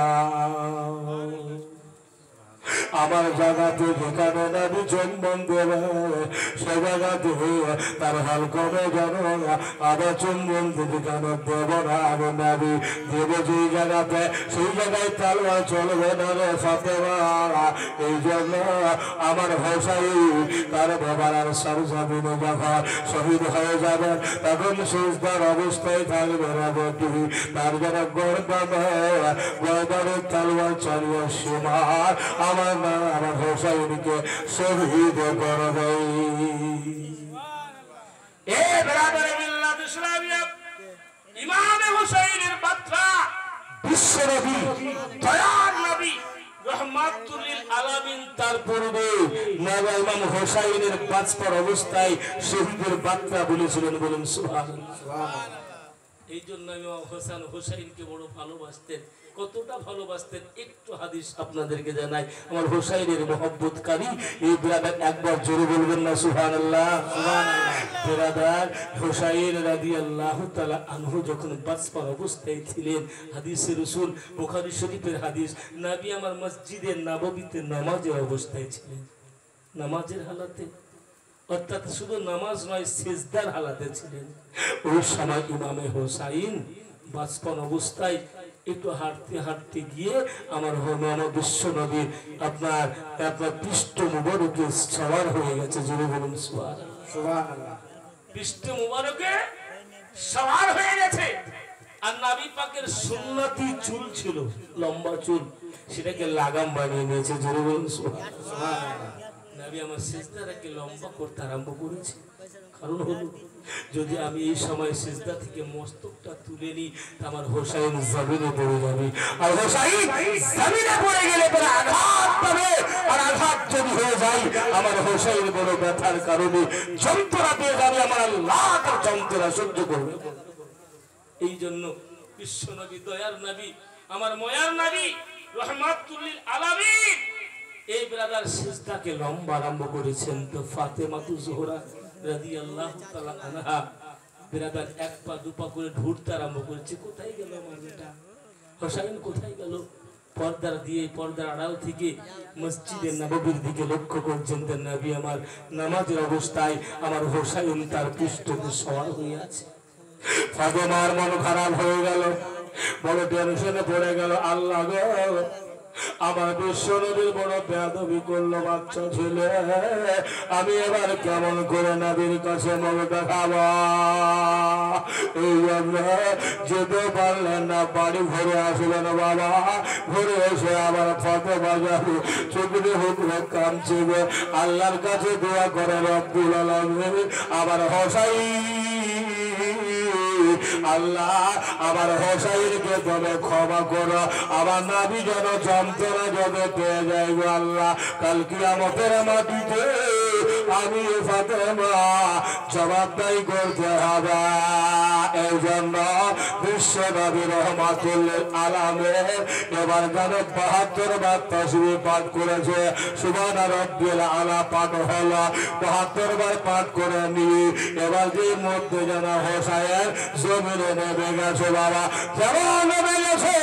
আমার জায়গাতে যেখানে নবী চুম্বন দেবে সে জায়গাতে তার হলকমে যেন আবার চুম্বন দিতে কেন দেব না। আমি নবী দেব যেই জায়গাতে সেই জায়গায় তালোয়ার চলবে না রে ফাতেমা। এই জন্য আমার হোসেন তার বাবার সরজমিনে যখন শহীদ হয়ে যাবেন তখন সিজদার অবস্থায় থাকবে না বেটি, তার যেন গর্দানের তালোয়ার চলিয়ে সীমার আমার মা আমার হোসেনকে শহীদ করবে। এ বেরাদারে মিল্লাত ইসলামিয়া ইমামে হোসেনের বাচ্চা বিশ্ব নবী দয়ার নবী রহমাতুল লিল আলামিন, তার পূর্বে নবী ইমাম হোসেনের বাঁচপার অবস্থায় শহীদের বার্তা বলেছিলেন। বলেন সুবহানাল্লাহ। এই জন্য ইমাম হাসান হোসেনকে বড় ভালোবাসতেন। কতটা ভালোবাসতেন একটু হাদিস আপনাদেরকে জানাই। আমার হোসেনের মহব্বতকারী এই ব্রাদার একবার জোরে বলবেন না সুবহানাল্লাহ। সুবহানাল্লাহ। ব্রাদার হোসেন রাদিয়াল্লাহু তাআলা আনহু যখন বাঁচপার অবস্থায় ছিলেন, হাদিসে রাসূল বুখারী শরীফের হাদিস, নবী আমার মসজিদে নববীতে নামাজের অবস্থায় ছিলেন, নামাজের হালাতে, অর্থাৎ শুধু নামাজ নয় সিজদার হালাতে ছিলেন। ওই সময় ইমামে হোসেন বাঁচপন অবস্থায় একটু হাঁটতে হাঁটতে গিয়ে আমার বিশ্ব নবীর আপনার পৃষ্ঠ মুবারকে সওয়ার হয়ে গেছে। জোরে বলুন সুবহানাল্লাহ। পৃষ্ঠ মুবারকে সওয়ার হয়ে গেছে। আর নবী পাকের সুন্নতি চুল ছিল, লম্বা চুল, সেটাকে লাগাম বানিয়ে নিয়েছে। জোরে বলুন সুবহানাল্লাহ। নবী আমার সিজদাটাকে লম্বা করতে আরম্ভ করেছে। কারণ হলো যদি আমি এই সময় সিজদা থেকে মস্তকটা তুলে নিই আমার হোসেন জমিনে পড়ে যাবে, আর হোসেন জমিনে পড়ে গেলে পরে আঘাত পাবে, আর আঘাত যদি হয়ে যায় আমার হোসেন বড় ব্যথার কারণে যন্ত্রণা পেয়ে যাবে, আমার আল্লাহ তার যন্ত্রণা সহ্য করবে। এই জন্য বিশ্ব নবী দয়ার নবী আমার ময়ার নবী রহমাতুল লিল আলামিন এই ব্রাদার সিজদাকে লম্বা আরম্ভ করেছেন। তো ফাতেমা তু জোহরা রাদিয়াল্লাহু তাআলা আনহা ব্রাদার এক পা দুপা করে ঢুরতে আরম্ভ করেছে। কোথায় গেল আমার বেটা হোসেন, কোথায় গেল? পর্দার দিয়ে পর্দার আড়াল থেকে মসজিদে নববীর দিকে লক্ষ্য করছেন। নবী আমার নামাজের অবস্থায় আমার হোসেন তার পৃষ্ঠতে সওয়ার হয়ে আছে। ফাতেমার মন খারাপ হয়ে গেল, বড় টেনশনে পড়ে গেল। আল্লাহ গো, আমার বিশ্ব নবীর বড় বেয়াদবি করলো বাচ্চা ছেলে, আমি এবার কেমন করে নবীর কাছে মুখ দেখাবো? এই জন্য যেতে পারলেন না, বাড়ি ঘুরে আসলেন বাবা। ঘুরে এসে আবার ফাতেমা যাবে চোখে হুকমে কাঁদছে, আল্লাহর কাছে দোয়া করে রব্বুল আলামিন আমার হোসেন আল্লাহ আমার হোসাইনকে তুমি ক্ষমা করো, আমার নাবি যেন যন্ত্রণা যদি পেয়ে যায় গো আল্লাহ, কাল কিয়ামতের মাটিতে আমি ফাতেমা জবাবদাই করতে হবে। এই জন্য বিশ্বনবী রহমাতুল আলামিন এবার যেন ৭২ বার তাসবিহ পাঠ করেছে। সুবহান রাব্বিল আলা পাঠ হলো, ৭২ বার পাঠ করে নি। এবার যে মধ্যে যেন হোসাইন জমিনে নেমে গেছে বাবা, যেমন নেমে গেছে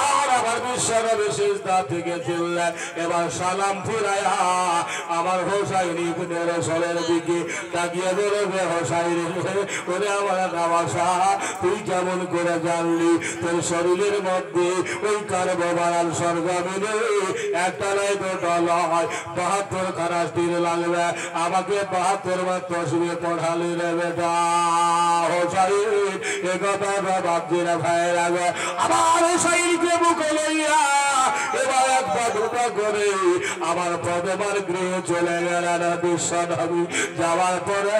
আর আমার বিশ্বনবী সিজদা থেকে তুললেন। এবার সালাম ফিরায়া আমার হোসাইন ইবনে রাসূলের দিকে তাকিয়ে বলবে, হোসাইন ওরে আমার নামাসা, তুই কেমন করে জানলি তোর শরীরের মধ্যে ওই কারবালার সরজমিনে একটা নয় দুটো নয় ৭২ খানা তীর লাগবে, আমাকে ৭২ বার তাসবিহ পড়ালি রে বেটা। হোসাইন এ কথা ভাবছিনা ভাই লাগে আমার হোসাইনকে বুকে লইয়া এবার একবার দুটা করে আমার ফাতেমার গৃহে চলে গেলেন বিশ্বনবী। যাওয়ার পরে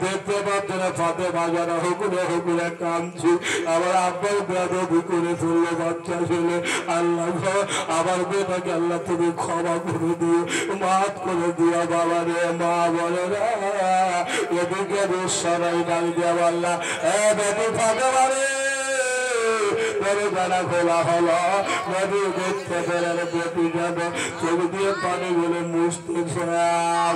দেখতে পাচ্ছেন ফাতেমা যেন হুকুরে হুকুরে কাঁদছে, আমার আব্বার বেদবি করে তুললো বাচ্চা ছেলে। আল্লাহ আমার বেটাকে আল্লাহ তুমি ক্ষমা করে দিও, মাফ করে দিও বাবা রে। মা বলে না এদিকে বিশ্বনবী ডাক দিয়ে বললা, এ বেটি ফাতেমা রে, দরজাটা খোলা হলো, নদী দেখতে পেলেন বেটি যাবে, চোখ দিয়ে পানি গুলো মুছতে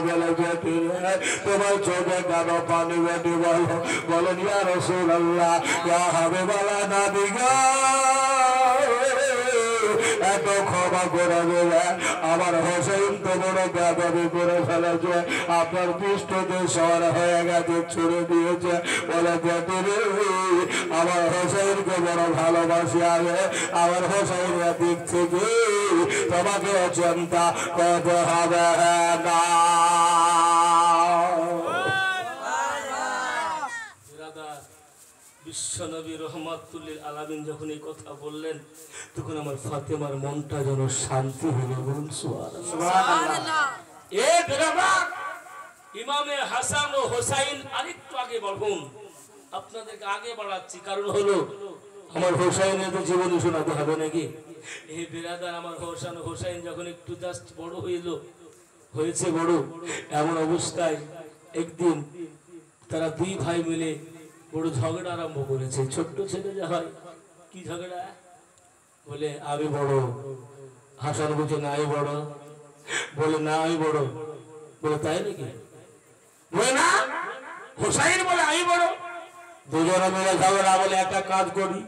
গেলে বেটি রে, তোমার চোখে কেন পানি? বেটি বলো, বলেন ইয়া রাসূলুল্লাহ, ইয়া হাবিবাল্লাহ, নবী গো এত ক্ষমা করে দেবে, আমার হোসেন তো বড় বেদবি করে ফেলেছে, আপনার পৃষ্ঠতে সর হয়ে গেছে, ছুড়ে দিয়েছে। বলে বেটি রে, আমার হোসেনকে বড় ভালোবাসি আমি, আমার হোসেনের দিক থেকে তোমাকে চিন্তা করতে হবে না। বিশ্বনবী রহমাতুল আলামিন যখন এই কথা বললেন, তখন আমার ফাতেমার মনটা যেন শান্তি হলো। বলুন সুবহানাল্লাহ। এ বেরাদার, ইমামে হাসান ও হোসাইন আরেকটু আগে বাড়ুন, আপনাদেরকে আগে বাড়াচ্ছি, কারণ হলো আমার হোসাইনের তো জীবনী শোনাতে হবে নাকি। এই বেরাদার, আমার হোসাইন যখন একটু জাস্ট বড় হয়েছে বড়, এমন অবস্থায় একদিন তারা দুই ভাই মিলে বড় ঝগড়া আরম্ভ করেছে। ছোট্ট ছেলে যা হয়, কি ঝগড়া? বলে আমি বড়। হাসান বলছে না আমি বড়। বলে না আমি বড়। বলে তাই নাকি? বলে না, হোসাইন বলে আমি বড়। দুজনে মিলে ঝগড়া। বলে একটা কাজ করি।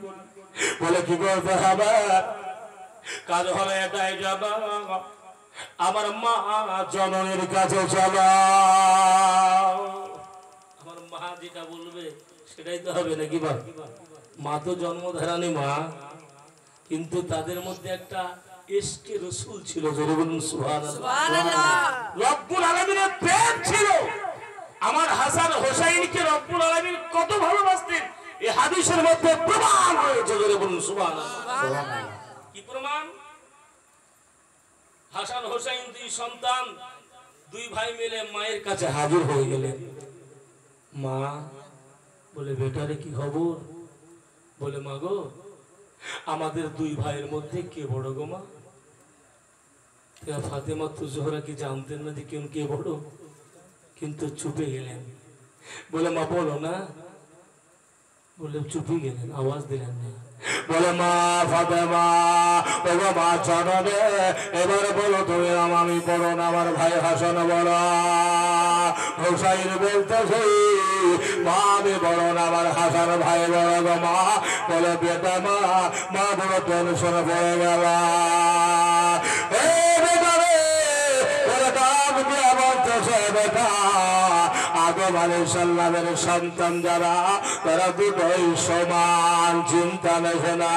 বলে কি করতে হবে? কাজ হবে এটাই, যাবা আমার মা জননীর কাছে চলো, আমার মা যেটা বলবে সেটাই তো হবে নাকি? বা মা তো জন্মধারণী মা, কিন্তু তাদের মধ্যে একটা ইশকে রাসূল ছিল। জোরে বলুন সুবহানাল্লাহ। রব্বুল আলামিনের প্রেম ছিল। আমার হাসান হোসাইনকে রব্বুল আলামিন কত ভালোবাসতেন এই হাদিসের মধ্যে প্রমাণ রয়েছে। জোরে বলুন সুবহানাল্লাহ। কি প্রমাণ? হাসান হোসাইন দুই সন্তান, দুই ভাই মিলে মায়ের কাছে হাজির হয়ে গেলেন। মা বলে বেটারে কি খবর? বলে মা গো, আমাদের দুই ভাইয়ের মধ্যে কে বড় গো মা? ফাতেমা তো জোহরা কি জানতেন না যে কে বড়, কিন্তু চুপে গেলেন। বলে মা বলো না। বলে চুপে গেলেন, আওয়াজ দিলেন না। বলে মা ফাতেমা, ওগো মা জননী, এবারে বলো তুমি আমি বড় না আমার ভাই হাসান বড়? হোসাইন বলতেছে মা আমি বড় না আমার হাসান ভাই বড় গো মা। বলে বেটা মা, মা বড় টেনশন পড়ে গেল। বেটা আদম আলাইহিস সালামের সন্তান যারা, তারা দুটোই সমান। চিন্তা নেই না,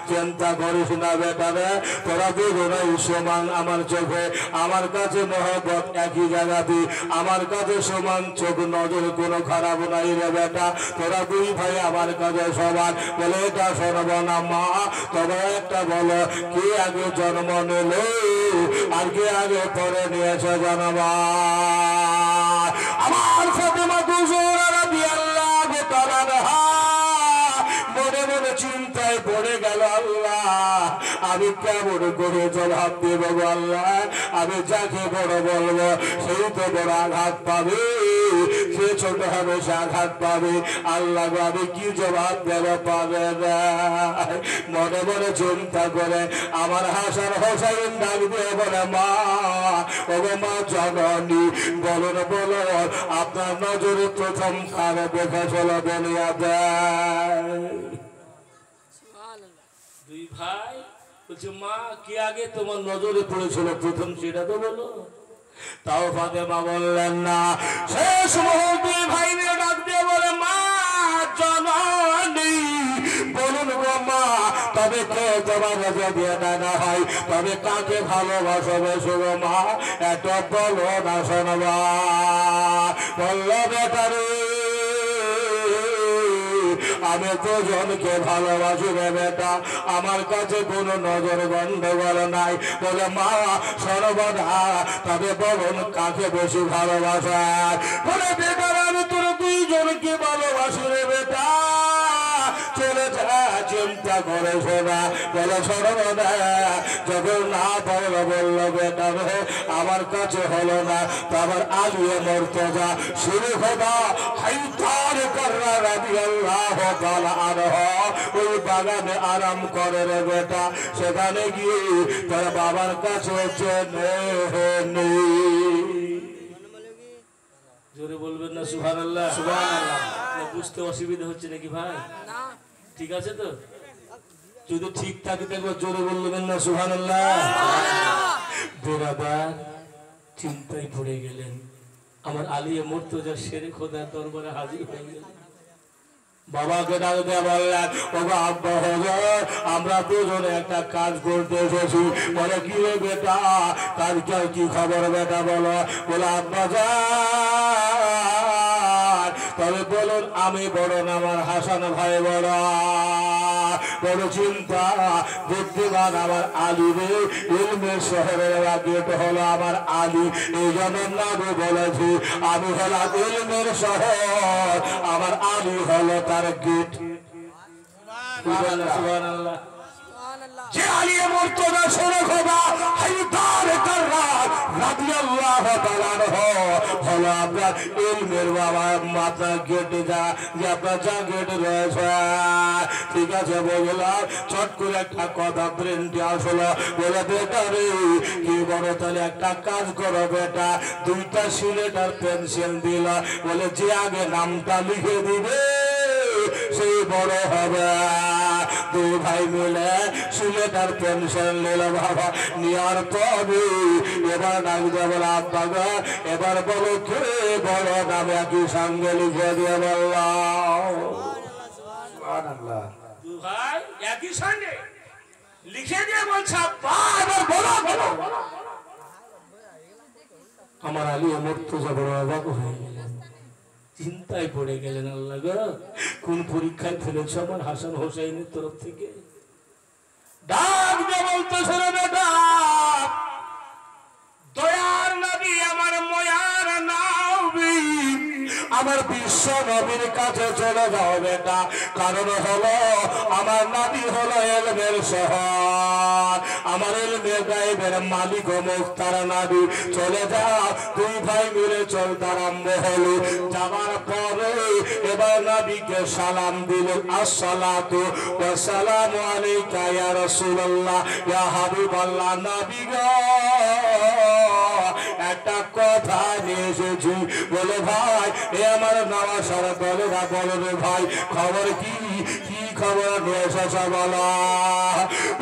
চিন্তা করিস না বেটারে, তোরা দুজনেই সমান আমার চোখে। আমার কাছে মহব্বত একই জায়গাতে, আমার কাছে সমান চোখ নজর, কোনো খারাপ নাই রে বেটা। তোরা দুই ভাই আমার কাছে সমান। বলে এটা শোনব না মা, তবে একটা বলো, কে আগে জন্ম নিল আর কে আগে পরে নিয়েছে জন্ম? আমার ফাতেমা রাদিয়াল্লাহু তাআলা আমি কেমন করে জবাব দেব গো আল্লাহ? আমি যাকে বড় বলবো সেই তো বড় আঘাত পাবে, সে ছোট হবে সে আঘাত পাবে। আল্লাহ গো আমি কি জবাব দেব? পাবে না। মনে মনে চিন্তা করে আমার হাসান হোসাইন ডাক দিয়ে বলে, মা ও মা জননী, বলুন বলুন আপনার নজরে প্রথম কারে দেখেছিল বলিয়া দেয়। দুই ভাই বলছে, মা কে আগে তোমার নজরে পড়েছিল প্রথম সেটা তো বলো। তাও ফাতেমা বললেন না। শেষ মুহূর্তে ভাই মেয়ে ডাক দিয়ে বলে, মা জননী, বলুন গো মা, তবে কে তোমার যদি না হয় তবে কাকে ভালোবাসো বেশি গো মা? এত বলো না শোনবা। বলল, বেটারে আমি দুজনকে ভালোবাসি রে বেটা, আমার কাছে কোনো নজর গন্ডগোল নাই। বলে, মা সর্বদা তবে বলুন কাকে বেশি ভালোবাসা? বলে, বেটার আমি তোর দুইজনকে ভালোবাসি রে বেটা। চলে যা, চিন্তা করে শোনা। বলে, সর্বদা যখন না পারলো বললো, বেটা রে আমার কাছে হলো না, তো আবার আলিয়ে মর্তজা শুরু খোদা হাইতার কর্রা রাদিয়াল্লাহু তাআলা আনহু ওই বাগানে আরাম করে রে বেটা। সেখানে গিয়ে তোর বাবার কাছে চেনে। জোরে বলবেন না সুবহানাল্লাহ? সুবহানাল্লাহ। বুঝতে অসুবিধা হচ্ছে নাকি ভাই? ঠিক আছে তো? যদি ঠিক থাকে তো একবার জোরে বলবেন না সুবহানাল্লাহ? বেরাদার চিন্তায় পড়ে গেলেন। আমার আলিয়া মুর্তজা শেরে খোদার দরবারে হাজির হয়ে গেলেন। বাবাকে ডাক দিয়ে বললেন, ও আব্বা হুজুর, আমরা দুজনে একটা কাজ করতে এসেছি। বলে, কি রে বেটা? কাজটার কি খবর বেটা? বলো। বলে, আব্বা যান, তবে বলুন আমি বড় না আমার হাসান ভাই বড়? বড় চিন্তা, বুদ্ধিমান আমার আলী রে, ইলমের শহরের গেট হলো আমার আলী। এই জন্য নামে বলেছি আমি হলাম ইলমের শহর, আমার আলী হলো তার গেট। সুবহানাল্লাহ। যে আলিয়ে মুর্তজা শুরু খোদা হাইদার কাররার রাদিয়াল্লাহু তাআলা আনহু হলো আপনার ইলমের বাবা। আপনার গেটে যা যে আপনার যা গেট রয়েছে, ঠিক আছে বললাম। চট করে একটা কথা ব্রেনটি আসলো। বলে, বেটা রে কি বড়, তাহলে একটা কাজ করো বেটা, দুইটা সিলেট আর পেন্সিল দিল। বলে, যে আগে নামটা লিখে দিবে সেই বড় হবে। দুই ভাই মিলে সিলেট আর পেনশন নিল বাবা। নেওয়ার পরে এবার ডাক দিয়ে বলে, আব্বা গো এবার বলো কে বড়? নামে একই সঙ্গে লিখে দিয়ে বললাম। দুই ভাই একই সঙ্গে লিখে দিয়ে বলছে, আব্বা এবার বলো বলো। আমার আলিয়া মুর্তজা বড় অবাক হয়ে গেলেন, চিন্তায় পড়ে গেলেন। আল্লাহ গো, কোন পরীক্ষায় ফেলেছ আমার হাসান হোসাইনের তরফ থেকে? ডাক দিয়ে বলতেছে, রে বেটা, দয়ার নবী আমার ময়ার নবী আমার বিশ্ব নবীর কাছে চলে যাও বেটা। কারণ হলো আমার নবী হলো ইলমের শহর, আমার ইলমের গায়েবের মালিক ও মুখতার নবী। চলে যাও। দুই ভাই মিলে চলতে আরম্ভ হলো। যাবার পরে এবার নবীকে সালাম দিলেন, আসসালাতু ওয়া সালামু আলাইকা ইয়া রাসূলুল্লাহ ইয়া হাবিবাল্লাহ। নবী গো একটা কথা নিয়ে এসেছি। বলে, ভাই এ আমার নামা সারা দলেরা বলো রে ভাই, খবর কি? কি খবর নিয়ে এসেছ বলো?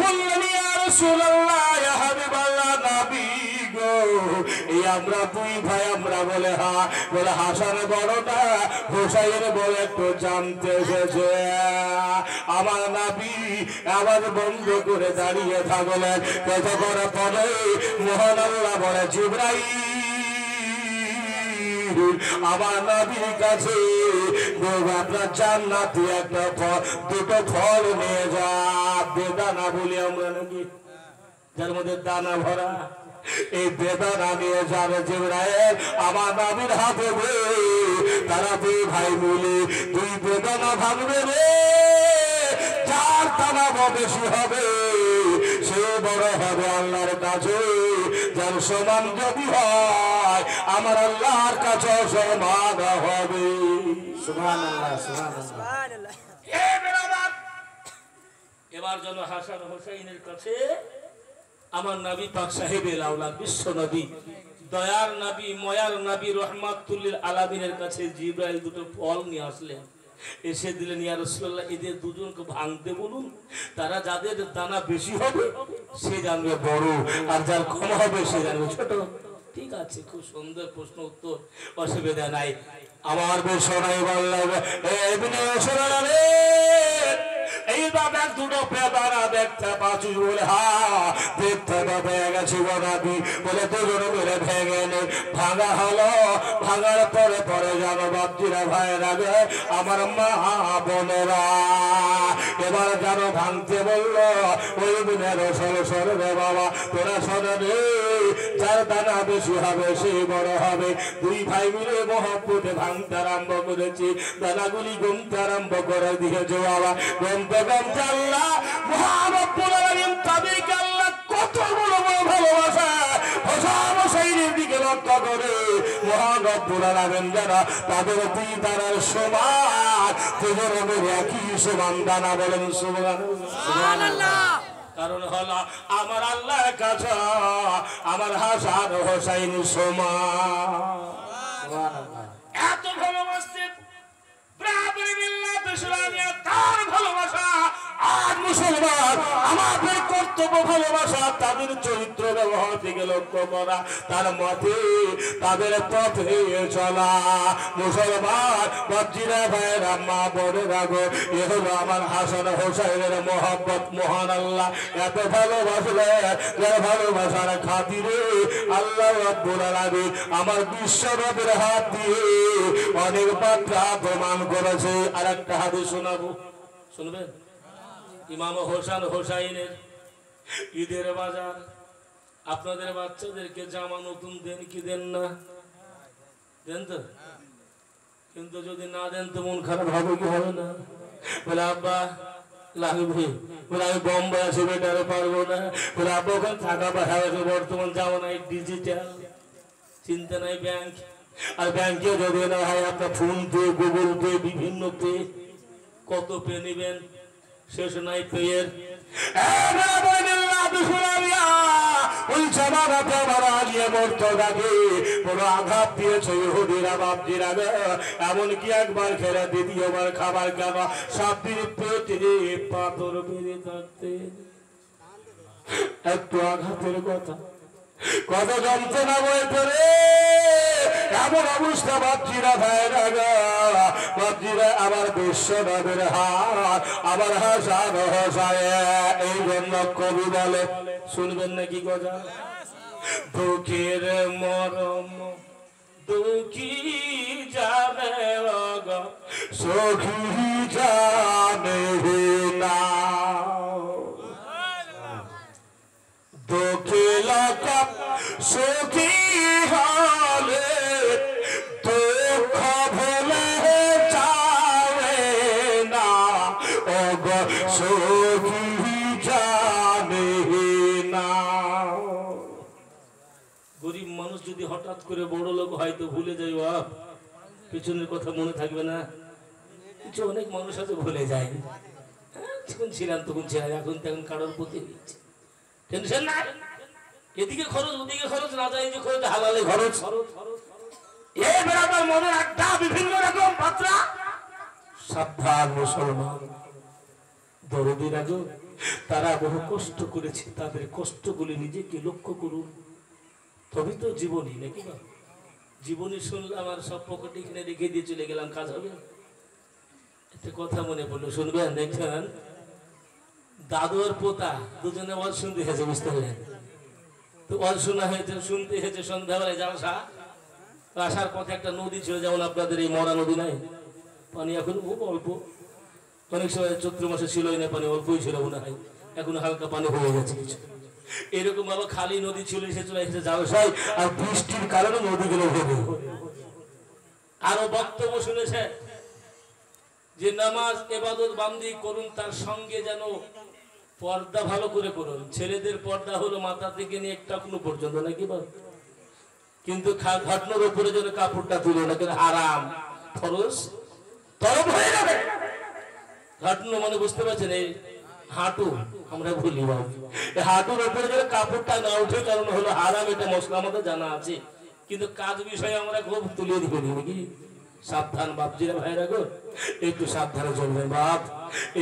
বললেন, ইয়া রাসূলুল্লাহ ইয়া হাবিবাল্লাহ, নবী গো এই আমরা দুই ভাই আমরা। বলে, হ্যাঁ। বলে, হাসান বড়টা হোসাইন বলে একটু জানতে এসেছে। আমার নবী আবার বন্ধ করে দাঁড়িয়ে থাকলেন। কথা করার পরে মহান আল্লাহ বলে, জিবরাইল আমার নবীর কাছে আপনার জান্নাতি একটা ফল, দুটো ফল নিয়ে যা। বেদানা বলি আমরা নাকি, যার মধ্যে দানা ভরা, এই বেদানা নিয়ে যাবে জিবরাইল আমার নবীর হাতে। তারা দুই ভাই মিলে দুই বেদানা ভাঙবে রে। যার দানা বেশি হবে সে বড় হবে আল্লাহর কাছে। যার সমান যদি হয় আমার আল্লাহর কাছে সমান হবে। সুবহানাল্লাহ সুবহানাল্লাহ। এবার যেন হাসান হোসাইনের কাছে আমার নবী পাক সাহেবে লাউলা বিশ্ব নবী দয়ার নবী ময়ার নবী রহমাতুল্লিল আলামিনের কাছে জিবরাইল দুটো ফল নিয়ে আসলেন। এসে দিলেন, ইয়া রাসূলুল্লাহ এদের দুজনকে ভাঙতে বলুন, তারা যাদের দানা বেশি হবে সে জানবে বড়, আর যার কম হবে সে জানবে ছোট। ঠিক আছে, খুব সুন্দর প্রশ্ন উত্তর, অসুবিধা নাই। আমার বেশনাই বললাম এই বাবা দুটো পেদারা দেখতে পাচ্ছিস বলে দেখতে পেয়ে গেছি বনাবি বলে দুজন মিলে ভেঙে নে। ভাঙা হলো, ভাঙার পরে পরে জানো বাপজিরা ভাইয়েরা গে আমার মা বোনেরা এবার জানো ভাঙতে বললো। ওই দিনের সরে রে বাবা তোরা শোনে রে, যার দানা বেশি হবে সে বড় হবে। দুই ভাই মিলে মহব্বতে ভাঙতে আরম্ভ করেছি, দানাগুলি গমতে আরম্ভ করে দিয়েছে বাবা। গমতে গমতে আল্লাহ মুহাম্মদুর আলামিন তাদেরকে আল্লাহ কত বড় বড় ভালোবাসা হোসাইন হোসাইনের দিকে লক্ষ্য করে মুহাম্মদুর আলামিন যারা তাদের দুই দানার সমান দুজনের একই সমান দানা বলেন সুবহানাল্লাহ। কারণ হলো আমার আল্লাহর কাছে আমার হাসান হোসাইন সমান। এত ভালোবাসতেন তার ভালোবাসা আর মুসলমান আমাদের কর্তব্য ভালোবাসা তাদের চরিত্র ব্যবহার থেকে লক্ষ্য করা, তার মতে তাদের পথে চলা। মুসলমান বাপজিরা ভাইয়েরা মা বড় রাগো, এ হলো আমার হাসান হোসাইনের মহব্বত। মহান আল্লাহ এত ভালোবাসলে যার ভালোবাসার খাতিরে আল্লাহ রাব্বুল আলামিন আমার বিশ্ব নবীর হাত দিয়ে অনেক মাত্রা প্রমাণ করেছে। আর একটা হাদিস শোনাবো, শুনবেন? ইমাম হোসেন হোসাইনের ঈদের বাজার। আপনাদের বাচ্চাদেরকে জামা নতুন দেন কি দেন না? দেন তো, কিন্তু যদি না দেন তো মন খারাপ হবে কি হবে না? বলে আব্বা লাগবে, বলে আমি বম্বে আছি বেটারে পারবো না। বলে আব্বা ওখানে থাকা পাঠা আছে, বর্তমান জামানায় ডিজিটাল, চিন্তা নাই ব্যাংক। আর ব্যাংকে যদি না হয় আপনার ফোন পে, গুগল পে, বিভিন্ন পে, কত পে নেবেন শেষ নাই পেয়ের। ওই জামানাতে আমার আলিয়া মর্তদাকে বড় আঘাত দিয়েছে ইহুদিরা বাপজিরা। এমনকি একবার খেলে দ্বিতীয়বার খাবার কেন 7 দিন পেটে পাথর বেড়ে থাকতে। একটু আঘাতের কথা, কত যন্ত্রণা বইতে রে, এমন অবস্থা বাপজিরা ভাইরা গা। বাপজিরা আবার বিশ্ব নবীর হাত আবার হাসান হোসাইন। এই জন্য কবি বলে, শুনবেন নাকি কথা? দুঃখের মরম দুঃখী জানে গো, সখী জানে না। দুঃখে লাগাম সুখী হলে দুঃখ ভুলে যাবে না, ও গো সুখী জানে না। গরিব মানুষ যদি হঠাৎ করে বড় লোক হয় তো ভুলে যাই, পিছনের কথা মনে থাকবে না। কিছু অনেক মানুষ আছে ভুলে যায়, যখন ছিলাম তখন ছিলাম, এখন তেমন কারোর প্রতি হয়েছে টেনশন নাই। এদিকে খরচ ওদিকে খরচ না যায়, যে খরচ হালালে খরচ। এই বেড়াবার মনের আড্ডা, বিভিন্ন রকম পাত্রা। সাবধান মুসলমান, দরদির আগে তারা বহু কষ্ট করেছে, তাদের কষ্টগুলি নিজেকে লক্ষ্য করুন, তবে তো জীবনী নাকি না? জীবনী শুনলাম আর সব পকেটে এখানে রেখে দিয়ে চলে গেলাম, কাজ হবে? একটা কথা মনে পড়লো, শুনবেন? দেখছেন দাদু আর পোতা দুজনে ওয়াজ শুনতে হয়েছে, বুঝতে পারলেন তো? ওয়াজ শোনা হয়েছে, শুনতে হয়েছে সন্ধ্যাবেলায় জালসা। আসার পথে একটা নদী ছিল, যেমন আপনাদের এই মরা নদী নাই, পানি এখন খুব অল্প। অনেক সময় চৈত্র মাসে ছিলই না পানি, অল্পই ছিল মনে হয়, এখন হালকা পানি হয়ে গেছে কিছু। এরকম বাবা খালি নদী ছিল, এসে চলে এসেছে জালসায়, আর বৃষ্টির কারণে নদীগুলো ভেবে। আরো বক্তব্য শুনেছে যে নামাজ ইবাদত বান্দি করুন, তার সঙ্গে যেন পর্দা ভালো করে করুন। ছেলেদের পর্দা হলো মাথা থেকে নিয়ে একটা কোনো পর্যন্ত নাকি বাবা, কিন্তু ঘটনার উপরে যেন কাপড়টা তুলে না, কিন্তু হারাম ফরজ তরফ হয়ে যাবে। ঘটনা মানে বুঝতে পারছেন, এই হাঁটু আমরা ভুলি বাবু, এই হাঁটুর উপরে যেন কাপড়টা না উঠে, কারণ হলো হারাম, এটা মশলা আমাদের জানা আছে, কিন্তু কাজ বিষয়ে আমরা খুব তুলে দিবে নাকি। সাবধান বাপজিরা ভাইরা গো, একটু সাবধানে চলবেন বাপ।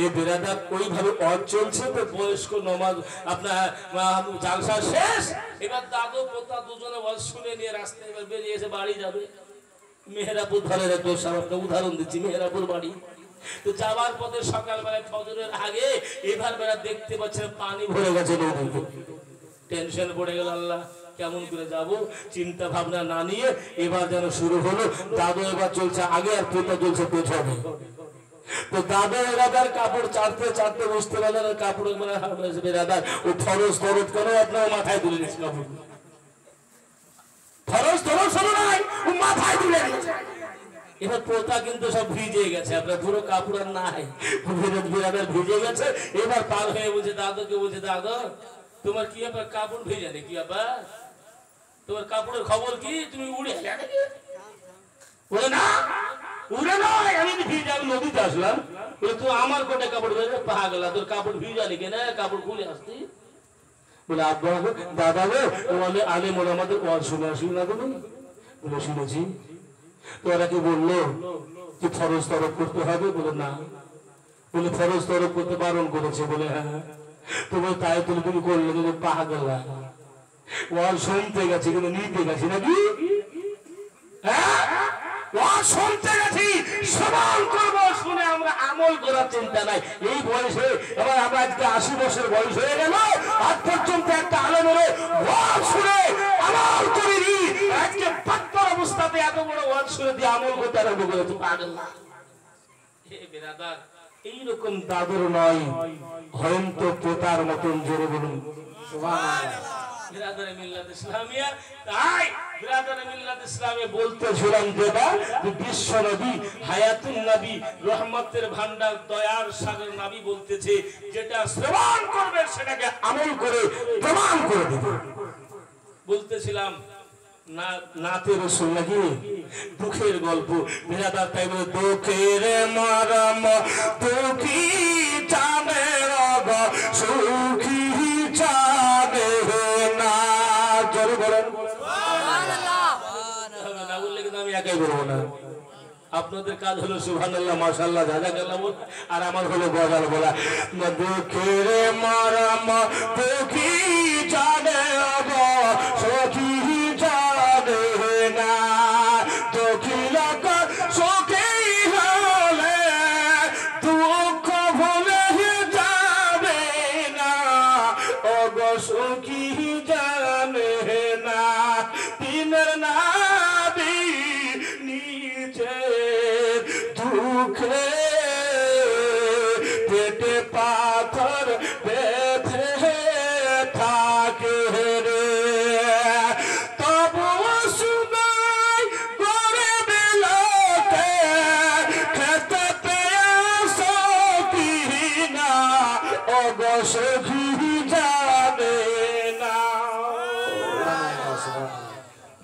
এই বেড়াটা ওইভাবে অজ চলছে তো, বয়স্ক নমাজ আপনার জালসা শেষ, এবার দাদু পোতা দুজনে ওয়াজ শুনে নিয়ে রাস্তায় এবার বেরিয়ে এসে বাড়ি যাবে। মেহেরাপুর ধরের একটা উদাহরণ দিচ্ছি, মেহেরাপুর বাড়ি। তো যাওয়ার পথে সকালবেলায় ফজরের আগে এবার বেড়া দেখতে পাচ্ছেন পানি ভরে গেছে নদীতে। টেনশন পড়ে গেল, আল্লাহ কেমন করে যাব, চিন্তা ভাবনা না নিয়ে এবার যেন শুরু হলো। দাদু এবার চলছে আগে আর পোতা চলছে পেছনে। তো দাদা এরাদার কাপড় চাটতে চাটতে বুঝতে পারলেন কাপড় মানে বেরাদার ও ফরজ দরদ কেন আপনার মাথায় তুলে নিচ্ছে, কাপড় ফরজ দরদ শোনো নাই, ও মাথায় তুলে নিচ্ছে। এবার পোতা কিন্তু সব ভিজে গেছে, আপনার পুরো কাপড় আর নাই, বেরাদার ভিজে গেছে। এবার পার হয়ে বলছে দাদুকে, বলছে দাদু তোমার কি ব্যাপার, কাপড় ভিজে নেই কি ব্যাপার, তোমার কাপড়ের খবর কি, তুমি উড়ে বলে না উড়ে নয়, আমি ভিজে, আমি নদীতে আসলাম। বলে তুই আমার কোটে কাপড় ভেজে পাহা গেল, তোর কাপড় ভিজা নাকি না, কাপড় খুলে আসতি। বলে আব্বা দাদা গো, বলে আলে মনে আমাদের ওয়াজ শুনে আসবি না তুমি। বলে শুনেছি। তো ওরা কি বললো যে ফরজ তরফ করতে হবে, বলে না। বলে ফরজ তরফ করতে বারণ করেছে, বলে হ্যাঁ। তোমার তাই তুমি করলে, তুমি পাহা গেল, ওয়াজ শুনতে গেছে কিন্তু নিতে গেছি নাকি, শুনতে গেছি সমান করবো, শুনে আমরা আমল করার চিন্তা নাই। এই বয়সে এবার আমরা আজকে 80 বছর বয়স হয়ে গেল, আজ পর্যন্ত একটা আলেমের ওয়াজ শুনে আমল করিনি। আজকে পাত্তর অবস্থাতে এত বড় ওয়াজ শুনে দিয়ে আমল করতে আরম্ভ করেছে, পাগল না। হে বেরাদার, এইরকম দাদুর নয়, হয়তো পোতার মতন জোরে বলুন সুবহানাল্লাহ। বিরাদরে মিল্লাত ইসলামিয়া, তাই বিরাদরে মিল্লাত ইসলামে বলতেছিলাম যেটা বিশ্ব নবী হায়াতুন নবী রহমতের ভান্ডার দয়ার সাগর নবী বলতেছে, যেটা শ্রবণ করবে সেটাকে আমল করে প্রমাণ করে দেবে। বলতেছিলাম না নাতে রাসূল নাকি দুঃখের গল্প, বিরাদার তাই বলে দুঃখের মরম দুঃখী জানে রব সুখী জানে না, জোরে বলেন সুবহানাল্লাহ। না বললে কিন্তু আমি একাই বলবো না, আপনাদের কাজ হলো সুবহানাল্লাহ মাশাআল্লাহ জাযাকাল্লাহ, আর আমার হলো গজাল বলা। দুঃখের মরম দুঃখী জানে রব সুখী জানে না, দুঃখী লোক সুখী হলে দুঃখ ভুলে যাবে না, ওগো সুখী জানে না। দিনের নাবি নিচে দুঃখে পেটে পাথর বেঁধে থাকে রে, তবুও সুনাই করে বেলাতে খেতে পেয়েছো কি না, ওগো সুখী জানে না।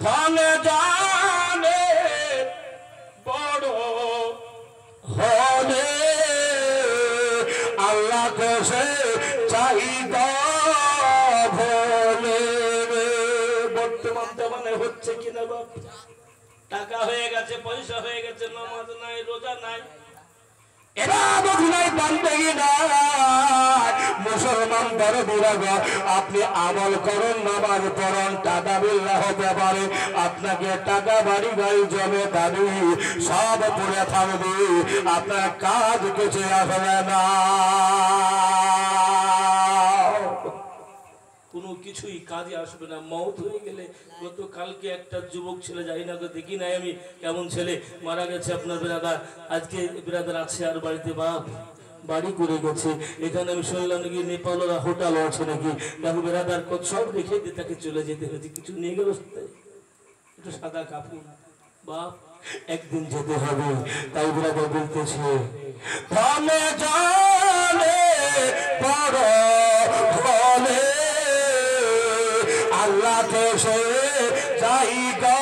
ধনে জানে বড় হলে আল্লাহকে সে চাহিদা ভোলে। বর্তমান জমানে হচ্ছে কিনা বাপ, টাকা হয়ে গেছে, পয়সা হয়ে গেছে, নামাজ নাই, রোজা নাই, মুসলমান বড় বিরাগ, আপনি আমল করুন, নামাজ পড়ুন, টাকা বিল্লাহ হতে পারে, আপনাকে টাকা বাড়ি গাড়ি জমে দাবি সব পড়ে থাকবে, আপনার কাজ কিছু আসবে না, কোনো কিছুই কাজে আসবে না, মওত হয়ে গেলে। গতকালকে একটা যুবক ছেলে, যাই না দেখি নাই আমি কেমন ছেলে, মারা গেছে আপনার বিরাদার। আজকে বিরাদার আছে আর বাড়িতে বাপ বাড়ি করে গেছে, এখানে আমি শুনলাম নাকি নেপালের হোটেল আছে নাকি, দেখো বিরাদার সব রেখে দিয়ে তাকে চলে যেতে হয়েছে, কিছু নিয়ে গেল একটু সাদা কাপড়, বাপ একদিন যেতে হবে। তাই বিরাদার বলতেছে ধনে জানে বড় বলে আল্লাহকে সে জায়গা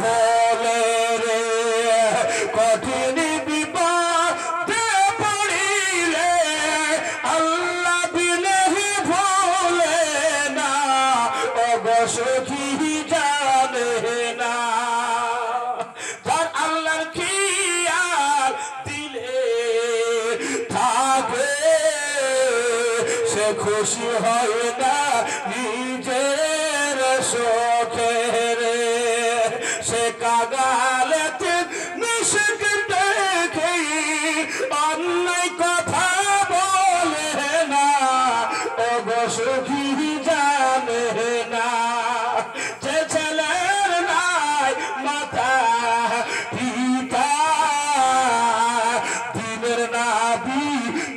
বলে রে কঠিন বিপদে পড়িলে আল্লাহ বিনে ভোলে না অবশ্য কি জানে না যার আল্লাহর খেয়াল দিলে থাকে সে খুশি হয় না নিজের শোকে রে সে কাগালেতে নিষেধ দেখে অন্যায় কথা বলে না অবশ্য কি জানে না যে ছেলের নাই মাথা পিতা দিনের নাবি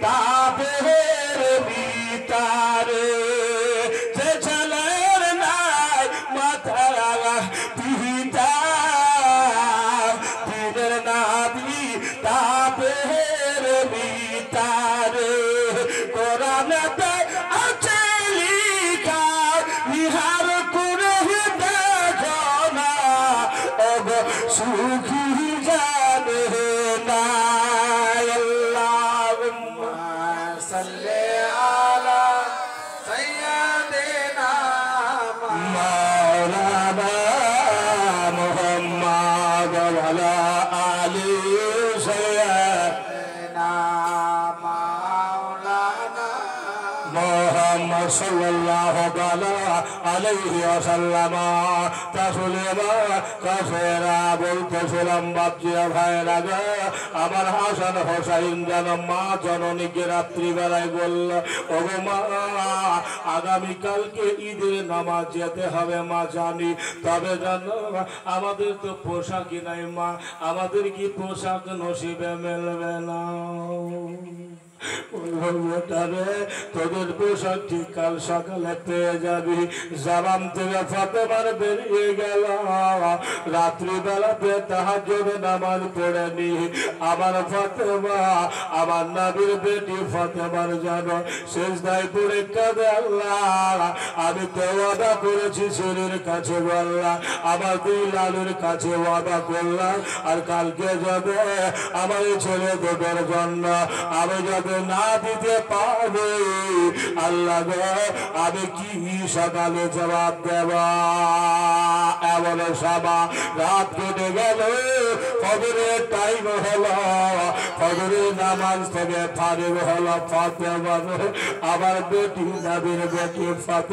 তাদের পিতারে যে ছেলের নাই মাথা পিতা দিনের নাবি তাদের পিতারে কোরআনেতে আছে লিখা ইহার করে দেখো না অব সুখী জানে না আল্লাহুম্মা সাল্লি আলা সাইয়্যিদিনা মাওলানা মুহাম্মদ ওয়া আলা আলি সাইয়্যিদিনা মাওলানা মুহাম্মদ সাল্লাল্লাহু আলাইহি ওয়াসাল্লাম তাসলিমা কাসেরা বলতেছিলাম বাপজিরা ভাইরা গো আমার হাসান হোসাইন যেন মা জননীকে রাত্রিবেলায় বলল ওগো মা আগামীকালকে ঈদের নামাজ যেতে হবে মা জানি তবে জানো আমাদের তো পোশাকই নাই মা আমাদের কি পোশাক নসিবে মেলবে না তোদের পোশাক ঠিক কাল সকালে পেয়ে যাবি জামাম থেকে ফাতেমার বেরিয়ে গেল রাত্রিবেলাতে তাহাজ্জুদ নামাজ পড়ে নি আমার ফাতেমা আমার নবীর বেটি ফাতেমার জানো সিজদায় পড়ে কাঁদে আল্লাহ আমি তো ওয়াদা করেছি শরীর কাছে বললাম আমার দুই লালুর কাছে ওয়াদা করলাম আর কালকে যাবে আমার ছেলে তোদের জন্য আমি যাবে না দিতে পারবে আল্লাহ গো আমি কি সকালে জবাব দেব এমন সভা রাত কেটে গেল ফজরের টাইম হলো ফজরের নামাজ থেকে ফারিগ হলো ফাতেমা আমার বেটি নবীর বেটি ফাতেমা